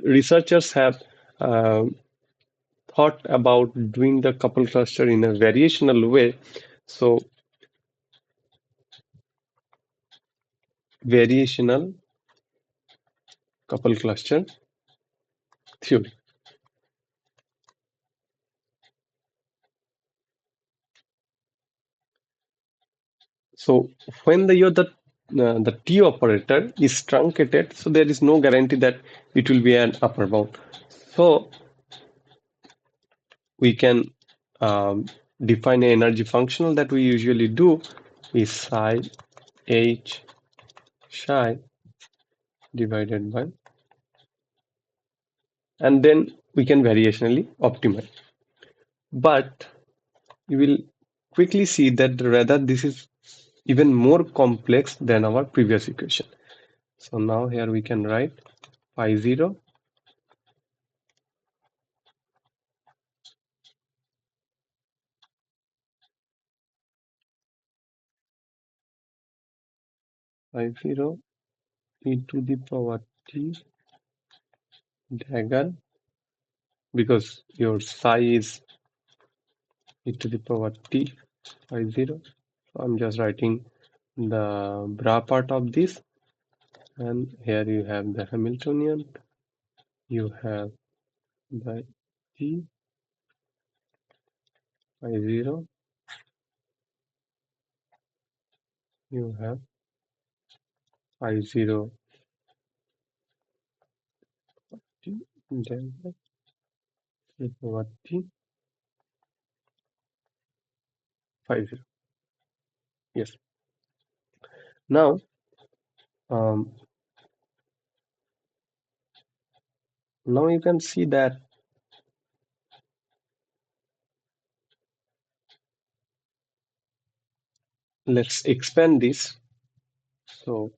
researchers have thought about doing the couple cluster in a variational way. So variational couple cluster theory. So when the T operator is truncated, so there is no guarantee that it will be an upper bound. So we can define an energy functional that we usually do is psi h psi divided by, and then we can variationally optimize. But you will quickly see that rather this is even more complex than our previous equation. So now here we can write phi 0 phi 0 e to the power t dagger, because your psi is e to the power t phi 0. So I'm just writing the bra part of this, and here you have the Hamiltonian, you have the t phi 0, you have phi 0 t dagger to the power t phi 0. Yes. Now, um, now you can see that let's expand this. So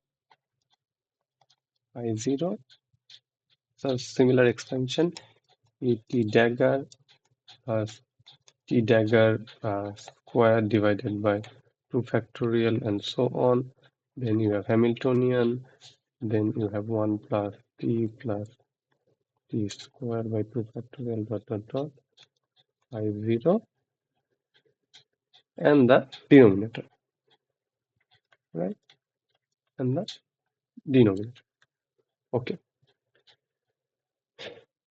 phi 0, so similar expansion, t dagger t dagger square divided by 2 factorial and so on. Then you have Hamiltonian, then you have 1 plus t square by 2 factorial dot phi 0 and the denominator, right? And the denominator. Okay.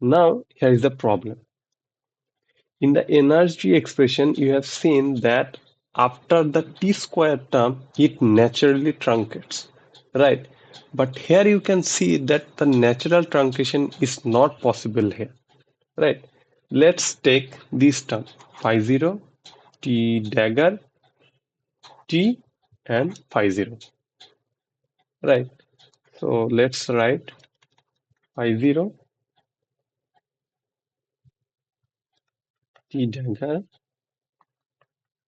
Now here is the problem. In the energy expression, you have seen that after the t square term, it naturally truncates, right? But here you can see that the natural truncation is not possible here, right? Let's take this term, phi 0, t dagger, t, and phi 0, right? So let's write phi 0, t dagger,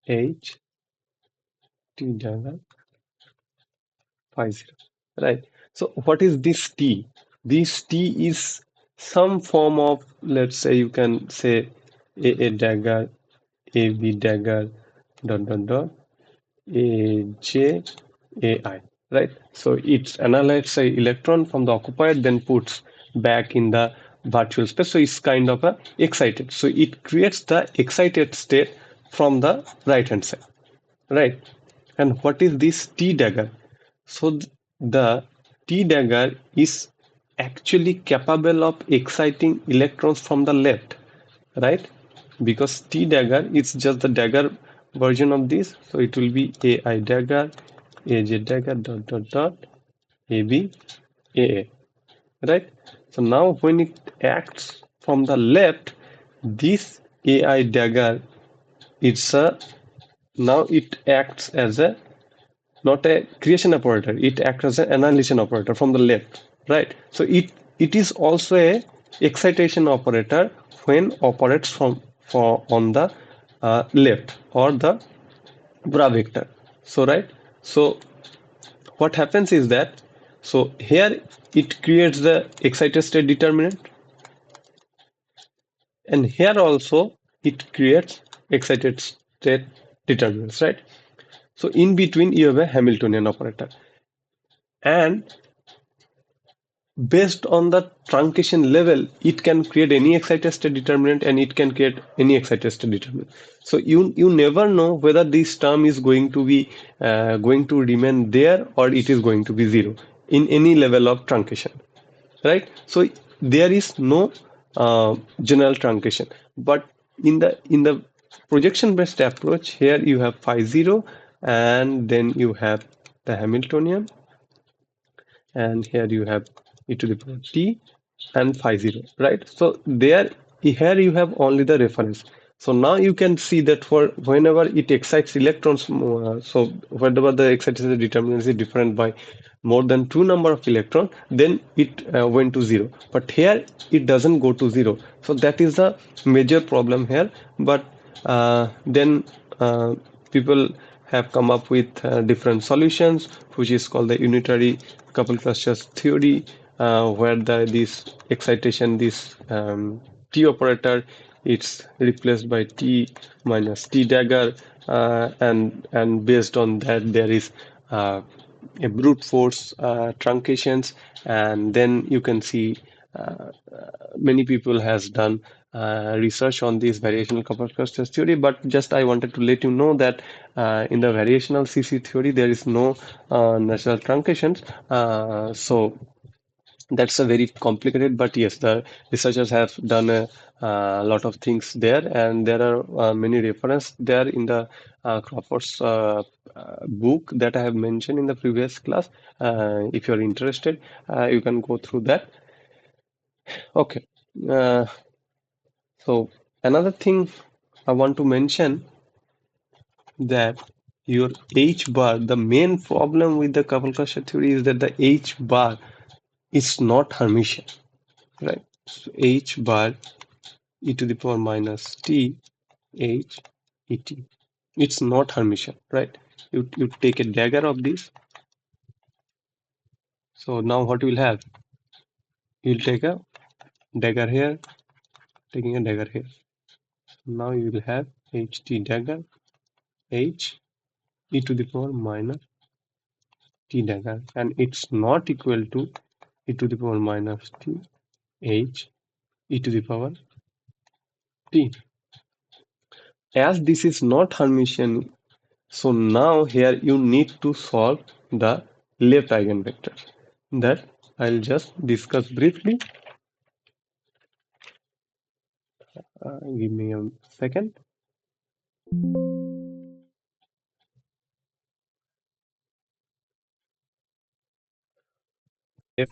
h, t dagger, phi 0. Right. So what is this T? This T is some form of, let's say you can say A dagger, A B dagger, dot dot dot, A J, A I. Right. So it analyzes a electron from the occupied, then puts back in the virtual space. So it's kind of a excited. So it creates the excited state from the right hand side. Right. And what is this T dagger? So the T dagger is actually capable of exciting electrons from the left, right? Because T dagger is just the dagger version of this. So it will be AI dagger, AJ dagger, dot dot dot, AB, AA, right? So now when it acts from the left, this AI dagger, it's a now it acts as a not a creation operator, it acts as an annihilation operator from the left, right? So it is also a excitation operator when operates on the left or the bra vector. So right, so what happens is that, so here it creates the excited state determinant, and here also it creates excited state determinants, right? So in between you have a Hamiltonian operator, and based on the truncation level, it can create any excited state determinant and it can create any excited state determinant. So you never know whether this term is going to be going to remain there or it is going to be zero in any level of truncation, right? So there is no general truncation. But in the projection based approach, here you have phi 0, and then you have the Hamiltonian, and here you have e to the power t and phi 0, right? So there, here you have only the reference. So now you can see that for whenever it excites electrons, so whenever the excitation determinant is different by more than two number of electron, then it went to zero. But here it doesn't go to zero. So that is the major problem here. But then people have come up with different solutions, which is called the unitary couple clusters theory, where this excitation, this T operator, it's replaced by T minus T dagger, and based on that there is a brute force truncations, and then you can see many people has done research on this variational couple clusters theory. But just I wanted to let you know that in the variational CC theory there is no natural truncations, so that's a very complicated. But yes, the researchers have done a lot of things there, and there are many reference there in the Crawford's book that I have mentioned in the previous class. If you're interested, you can go through that. Okay. uh, so another thing I want to mention, that your H bar, the main problem with the couple cluster theory is that the H bar is not Hermitian, right? So H bar e to the power minus t h e t. It's not Hermitian, right? You take a dagger of this. So now what you will have? You'll take a dagger here, taking a dagger here. Now you will have ht dagger h e to the power minus t dagger, and it's not equal to e to the power minus t h e to the power t. As this is not Hermitian, so now here you need to solve the left eigenvector. That I'll just discuss briefly. Give me a second. If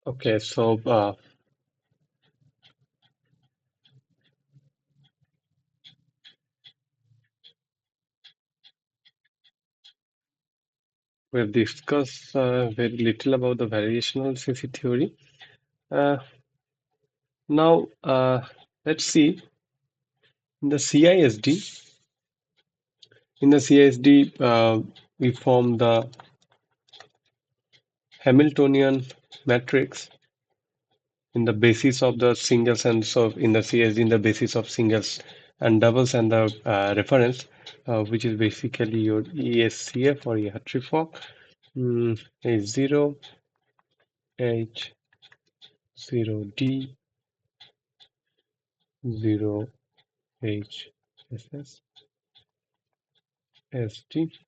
Okay, so we've discussed very little about the variational CC theory. Uh, now, let's see in the CISD. In the CISD, we form the Hamiltonian matrix in the basis of the singles, and so in the CISD in the basis of singles and doubles and the reference, which is basically your ESCF or Hartree-Fock, H0, H0D, 0 HSS, ST,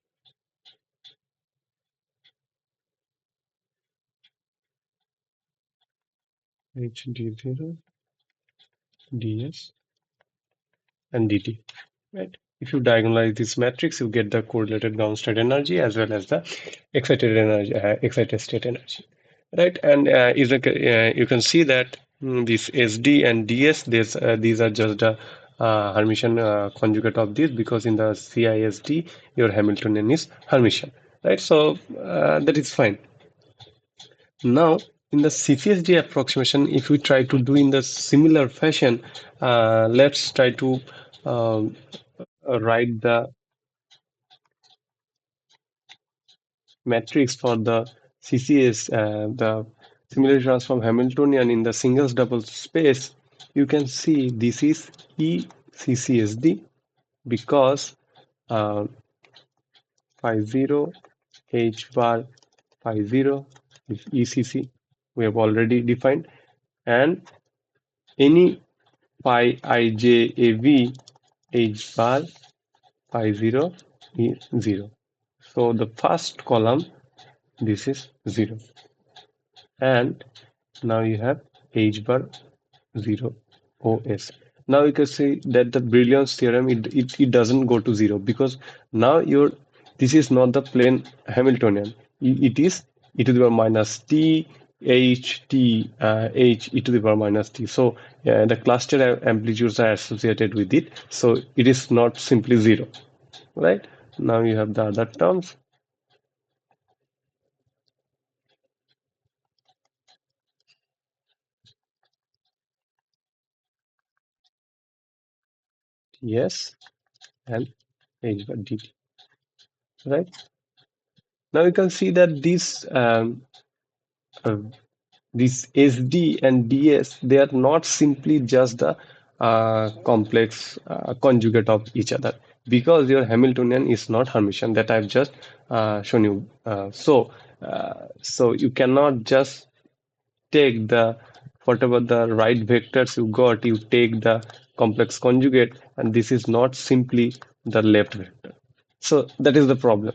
HD0, DS, and DT. Right? If you diagonalize this matrix, you get the correlated ground state energy as well as the excited energy, excited state energy. Right? And you can see that this SD and DS, these are just the Hermitian conjugate of this, because in the CISD, your Hamiltonian is Hermitian. Right? So that is fine. Now, in the CCSD approximation, if we try to do in the similar fashion, let's try to um, write the matrix for the CCS, the similarly transform Hamiltonian in the singles double space. You can see this is ECCSD because uh, phi 0 H bar phi 0 is ECC. We have already defined, and any phi ijAv H bar phi 0 is 0. So the first column, this is 0. And now you have H bar 0 OS. Now you can see that the brilliance theorem, it doesn't go to 0, because now this is not the plain Hamiltonian. It is e to the power minus t h t h e to the power minus t. So the cluster amplitudes are associated with it. So it is not simply 0, right? Now you have the other terms. Yes, and h bar dt, right? Now you can see that uh, these SD and DS, they are not simply just the complex conjugate of each other, because your Hamiltonian is not Hermitian, that I've just shown you. So you cannot just take the whatever the right vectors you got, you take the complex conjugate, and this is not simply the left vector. So that is the problem,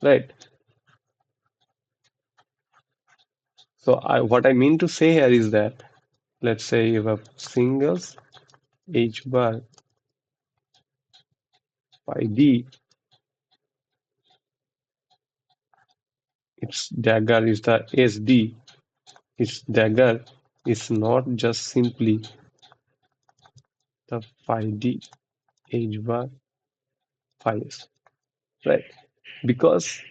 right? So what I mean to say here is that, let's say you have singles H bar phi d, its dagger is the SD. Its dagger is not just simply the phi d H bar phi s, right? Because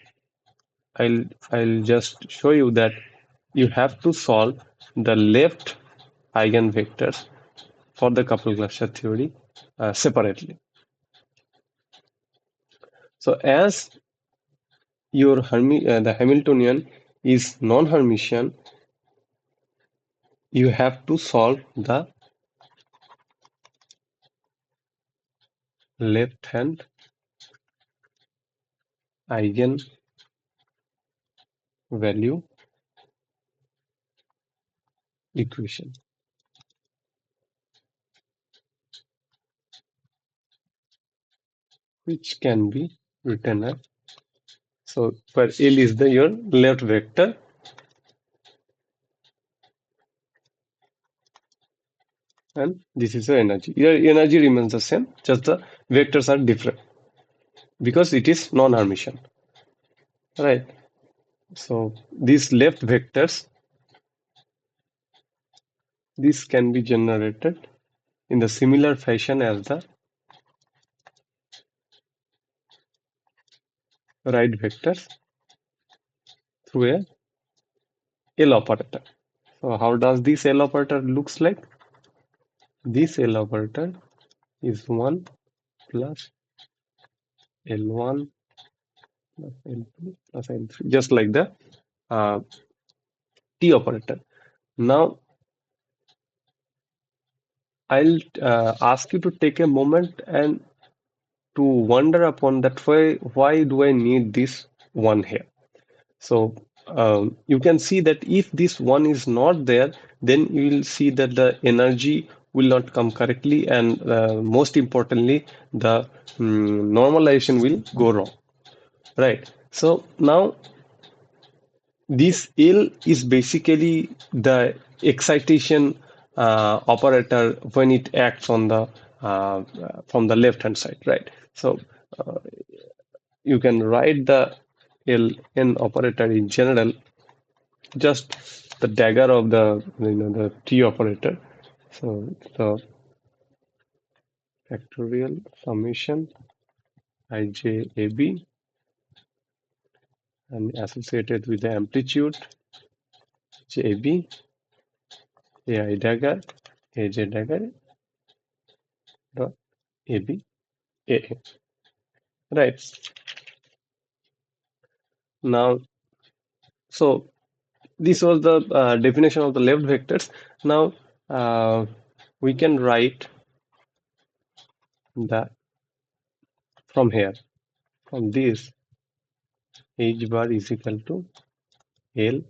I'll just show you that you have to solve the left eigenvectors for the coupled cluster theory separately. So as the Hamiltonian is non-Hermitian, you have to solve the left hand eigenvalue equation, which can be written as, so where L is the your left vector, and this is the energy. Your energy remains the same, just the vectors are different because it is non-Hermitian, right? So these left vectors this can be generated in the similar fashion as the right vectors through a L operator. So how does this L operator looks like? This L operator is 1 plus L1 plus L2 plus L3, just like the uh, T operator. Now I'll ask you to take a moment and to wonder upon that why do I need this one here? So you can see that if this one is not there, then you will see that the energy will not come correctly, and most importantly, the normalization will go wrong, right? So now this L is basically the excitation operator when it acts on the from the left hand side, right? So uh, you can write the Ln operator in general, just the dagger of the the T operator. So the factorial summation ijab and associated with the amplitude jb, ai dagger, aj dagger dot ab aa. Right. Now, so this was the definition of the left vectors. Now we can write the from here, from this h bar is equal to L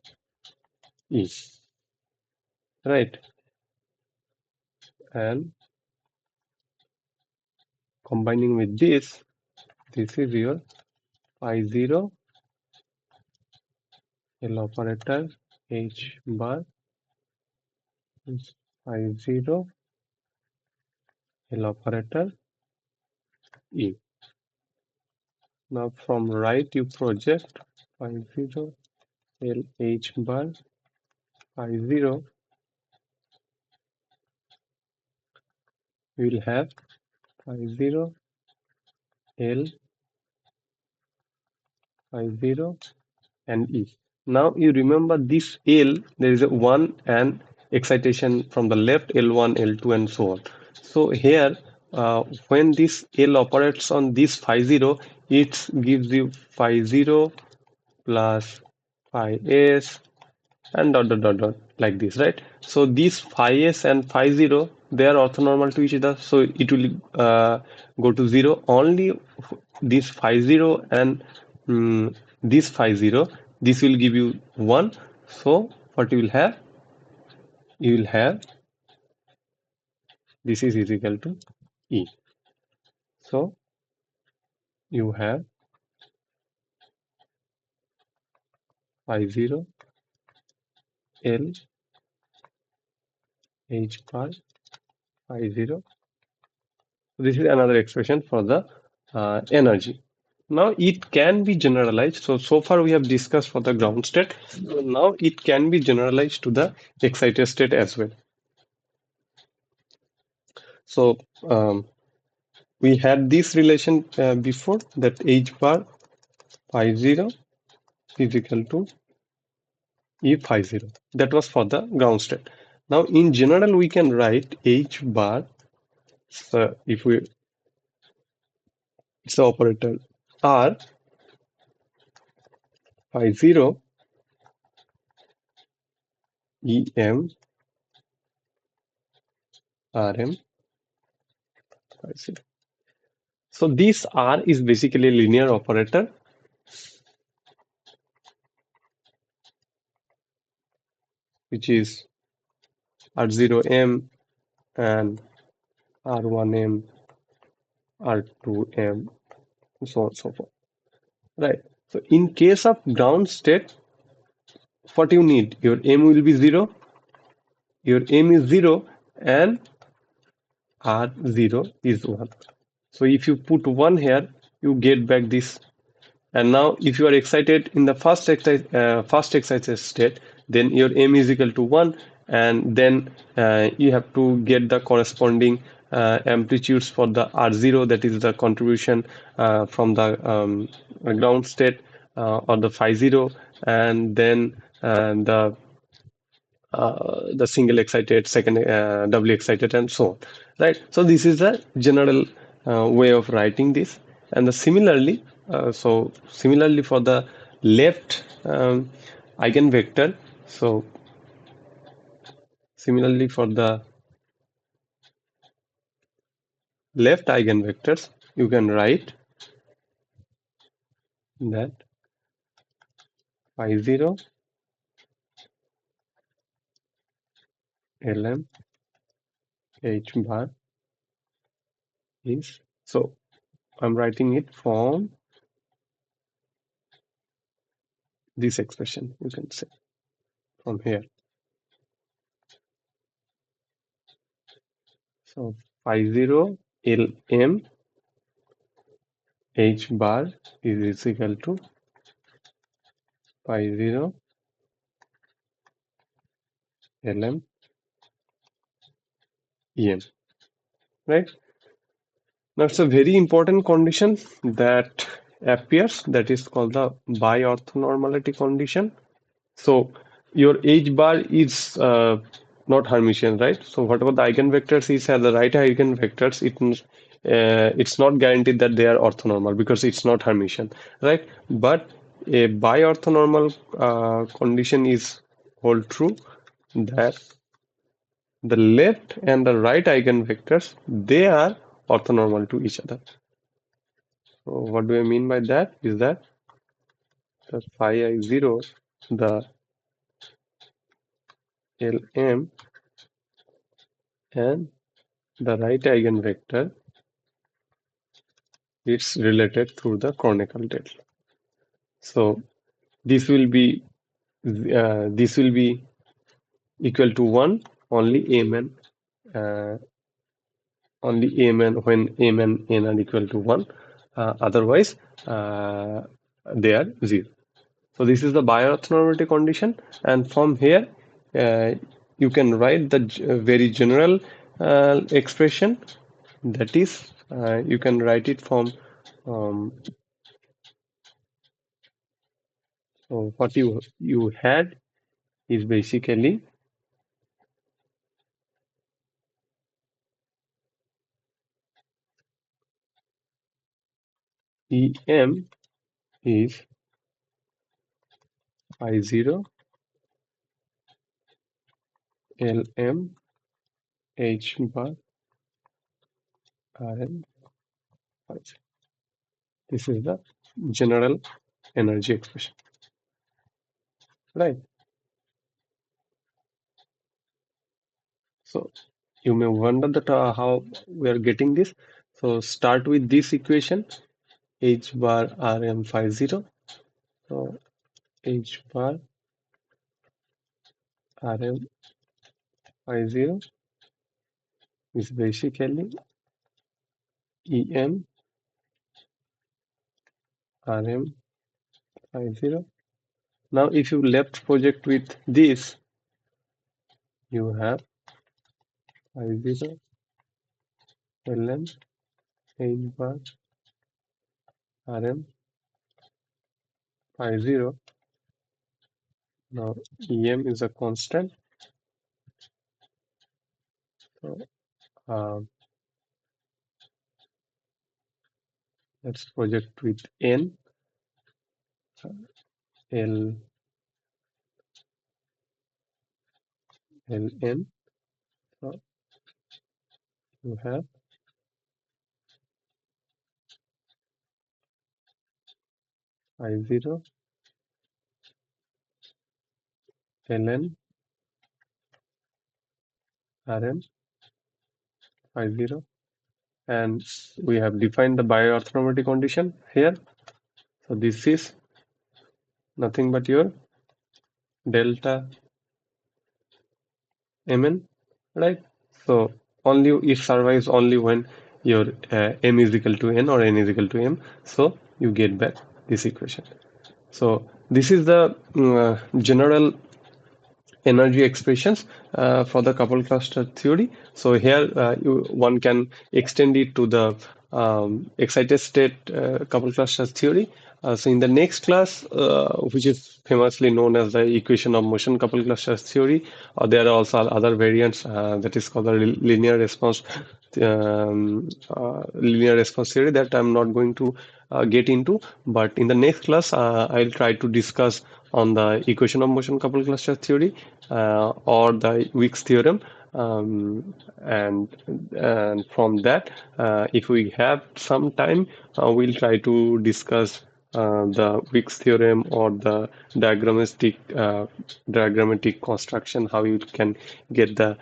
E, right? And combining with this is your phi 0 L operator H bar is phi 0 L operator E. Now from right you project phi 0 L H bar phi 0, we will have phi 0 L phi 0 and E. Now you remember this L, there is a 1 and excitation from the left, L1, L2 and so on. So here when this L operates on this phi 0, it gives you phi 0 plus phi s and dot dot dot dot like this, right? So these phi s and phi 0, they are orthonormal to each other, so it will go to 0. Only this phi 0 and this phi 0, this will give you 1. So what you will have? You will have this is equal to E. So you have phi 0 L H bar phi 0. This is another expression for the energy. Now it can be generalized. So far we have discussed for the ground state. So now it can be generalized to the excited state as well. So we had this relation before, that H bar phi 0 is equal to E phi 0. That was for the ground state. Now in general we can write H bar, so if we, it's the operator R phi 0 EM RM phi 0. So this R is basically a linear operator, which is R0M and R1M, R2M, so on and so forth. Right. So in case of ground state, what you need? Your M will be 0, your M is 0, and R0 is 1. So if you put 1 here, you get back this. And now if you are excited in the first excited state, then your M is equal to 1 and then you have to get the corresponding amplitudes for the R0, that is the contribution from the ground state, or the phi 0, and then the single excited, second doubly excited, and so on, right? So this is a general way of writing this. And similarly for the left eigenvector, so similarly for the left eigenvectors, you can write that phi 0 lm h bar is, so I'm writing it from this expression, you can say from here. So phi 0 lm h bar is equal to phi 0 lm em, right? Now it's a very important condition that appears, that is called the bi-orthonormality condition. So your h bar is not Hermitian, right? So whatever the eigenvectors is have the right eigenvectors, it's not guaranteed that they are orthonormal because it's not Hermitian, right? But a bi-orthonormal condition is hold true, that the left and the right eigenvectors, they are orthonormal to each other. So what do I mean by that is that the phi I0, the Lm, and the right eigenvector, it's related through the Kronecker delta. So this will be equal to 1 only Mn, when M and N are equal to 1. Otherwise, they are 0. So this is the bi-orthonormality condition, and from here you can write the very general expression, that is you can write it from so what you had is basically Em is I0 Lm h bar Rm phi 0. This is the general energy expression, right? So you may wonder that how we are getting this. So start with this equation, h bar Rm phi 0. So h bar Rm phi 0 is basically Em Rm phi 0. Now if you left project with this, you have phi 0 Ln h bar Rm phi 0. Now Em is a constant. So let's project with n, L, Ln. So you have phi 0 Ln Rm phi 0, and we have defined the bi-orthonormality condition here. So this is nothing but your delta Mn, right? So only it survives only when your m is equal to n or n is equal to m. So you get back this equation. So this is the general energy expressions for the couple cluster theory. So here one can extend it to the excited state couple cluster theory. So in the next class, which is famously known as the equation of motion couple cluster theory, there are also other variants that is called the linear response theory that I'm not going to get into. But in the next class, I'll try to discuss on the equation of motion couple cluster theory or the Wick's theorem. And from that, if we have some time, we'll try to discuss the Wick's theorem or the diagrammatic construction, how you can get the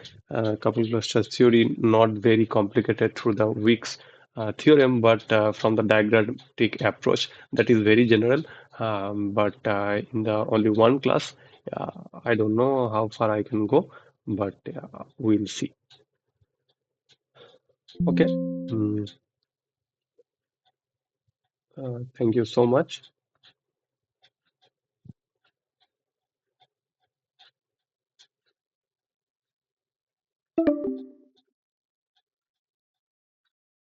couple cluster theory not very complicated through the Wick's theorem, but from the diagrammatic approach that is very general. But in the only one class, I don't know how far I can go, but we'll see. Okay. Thank you so much.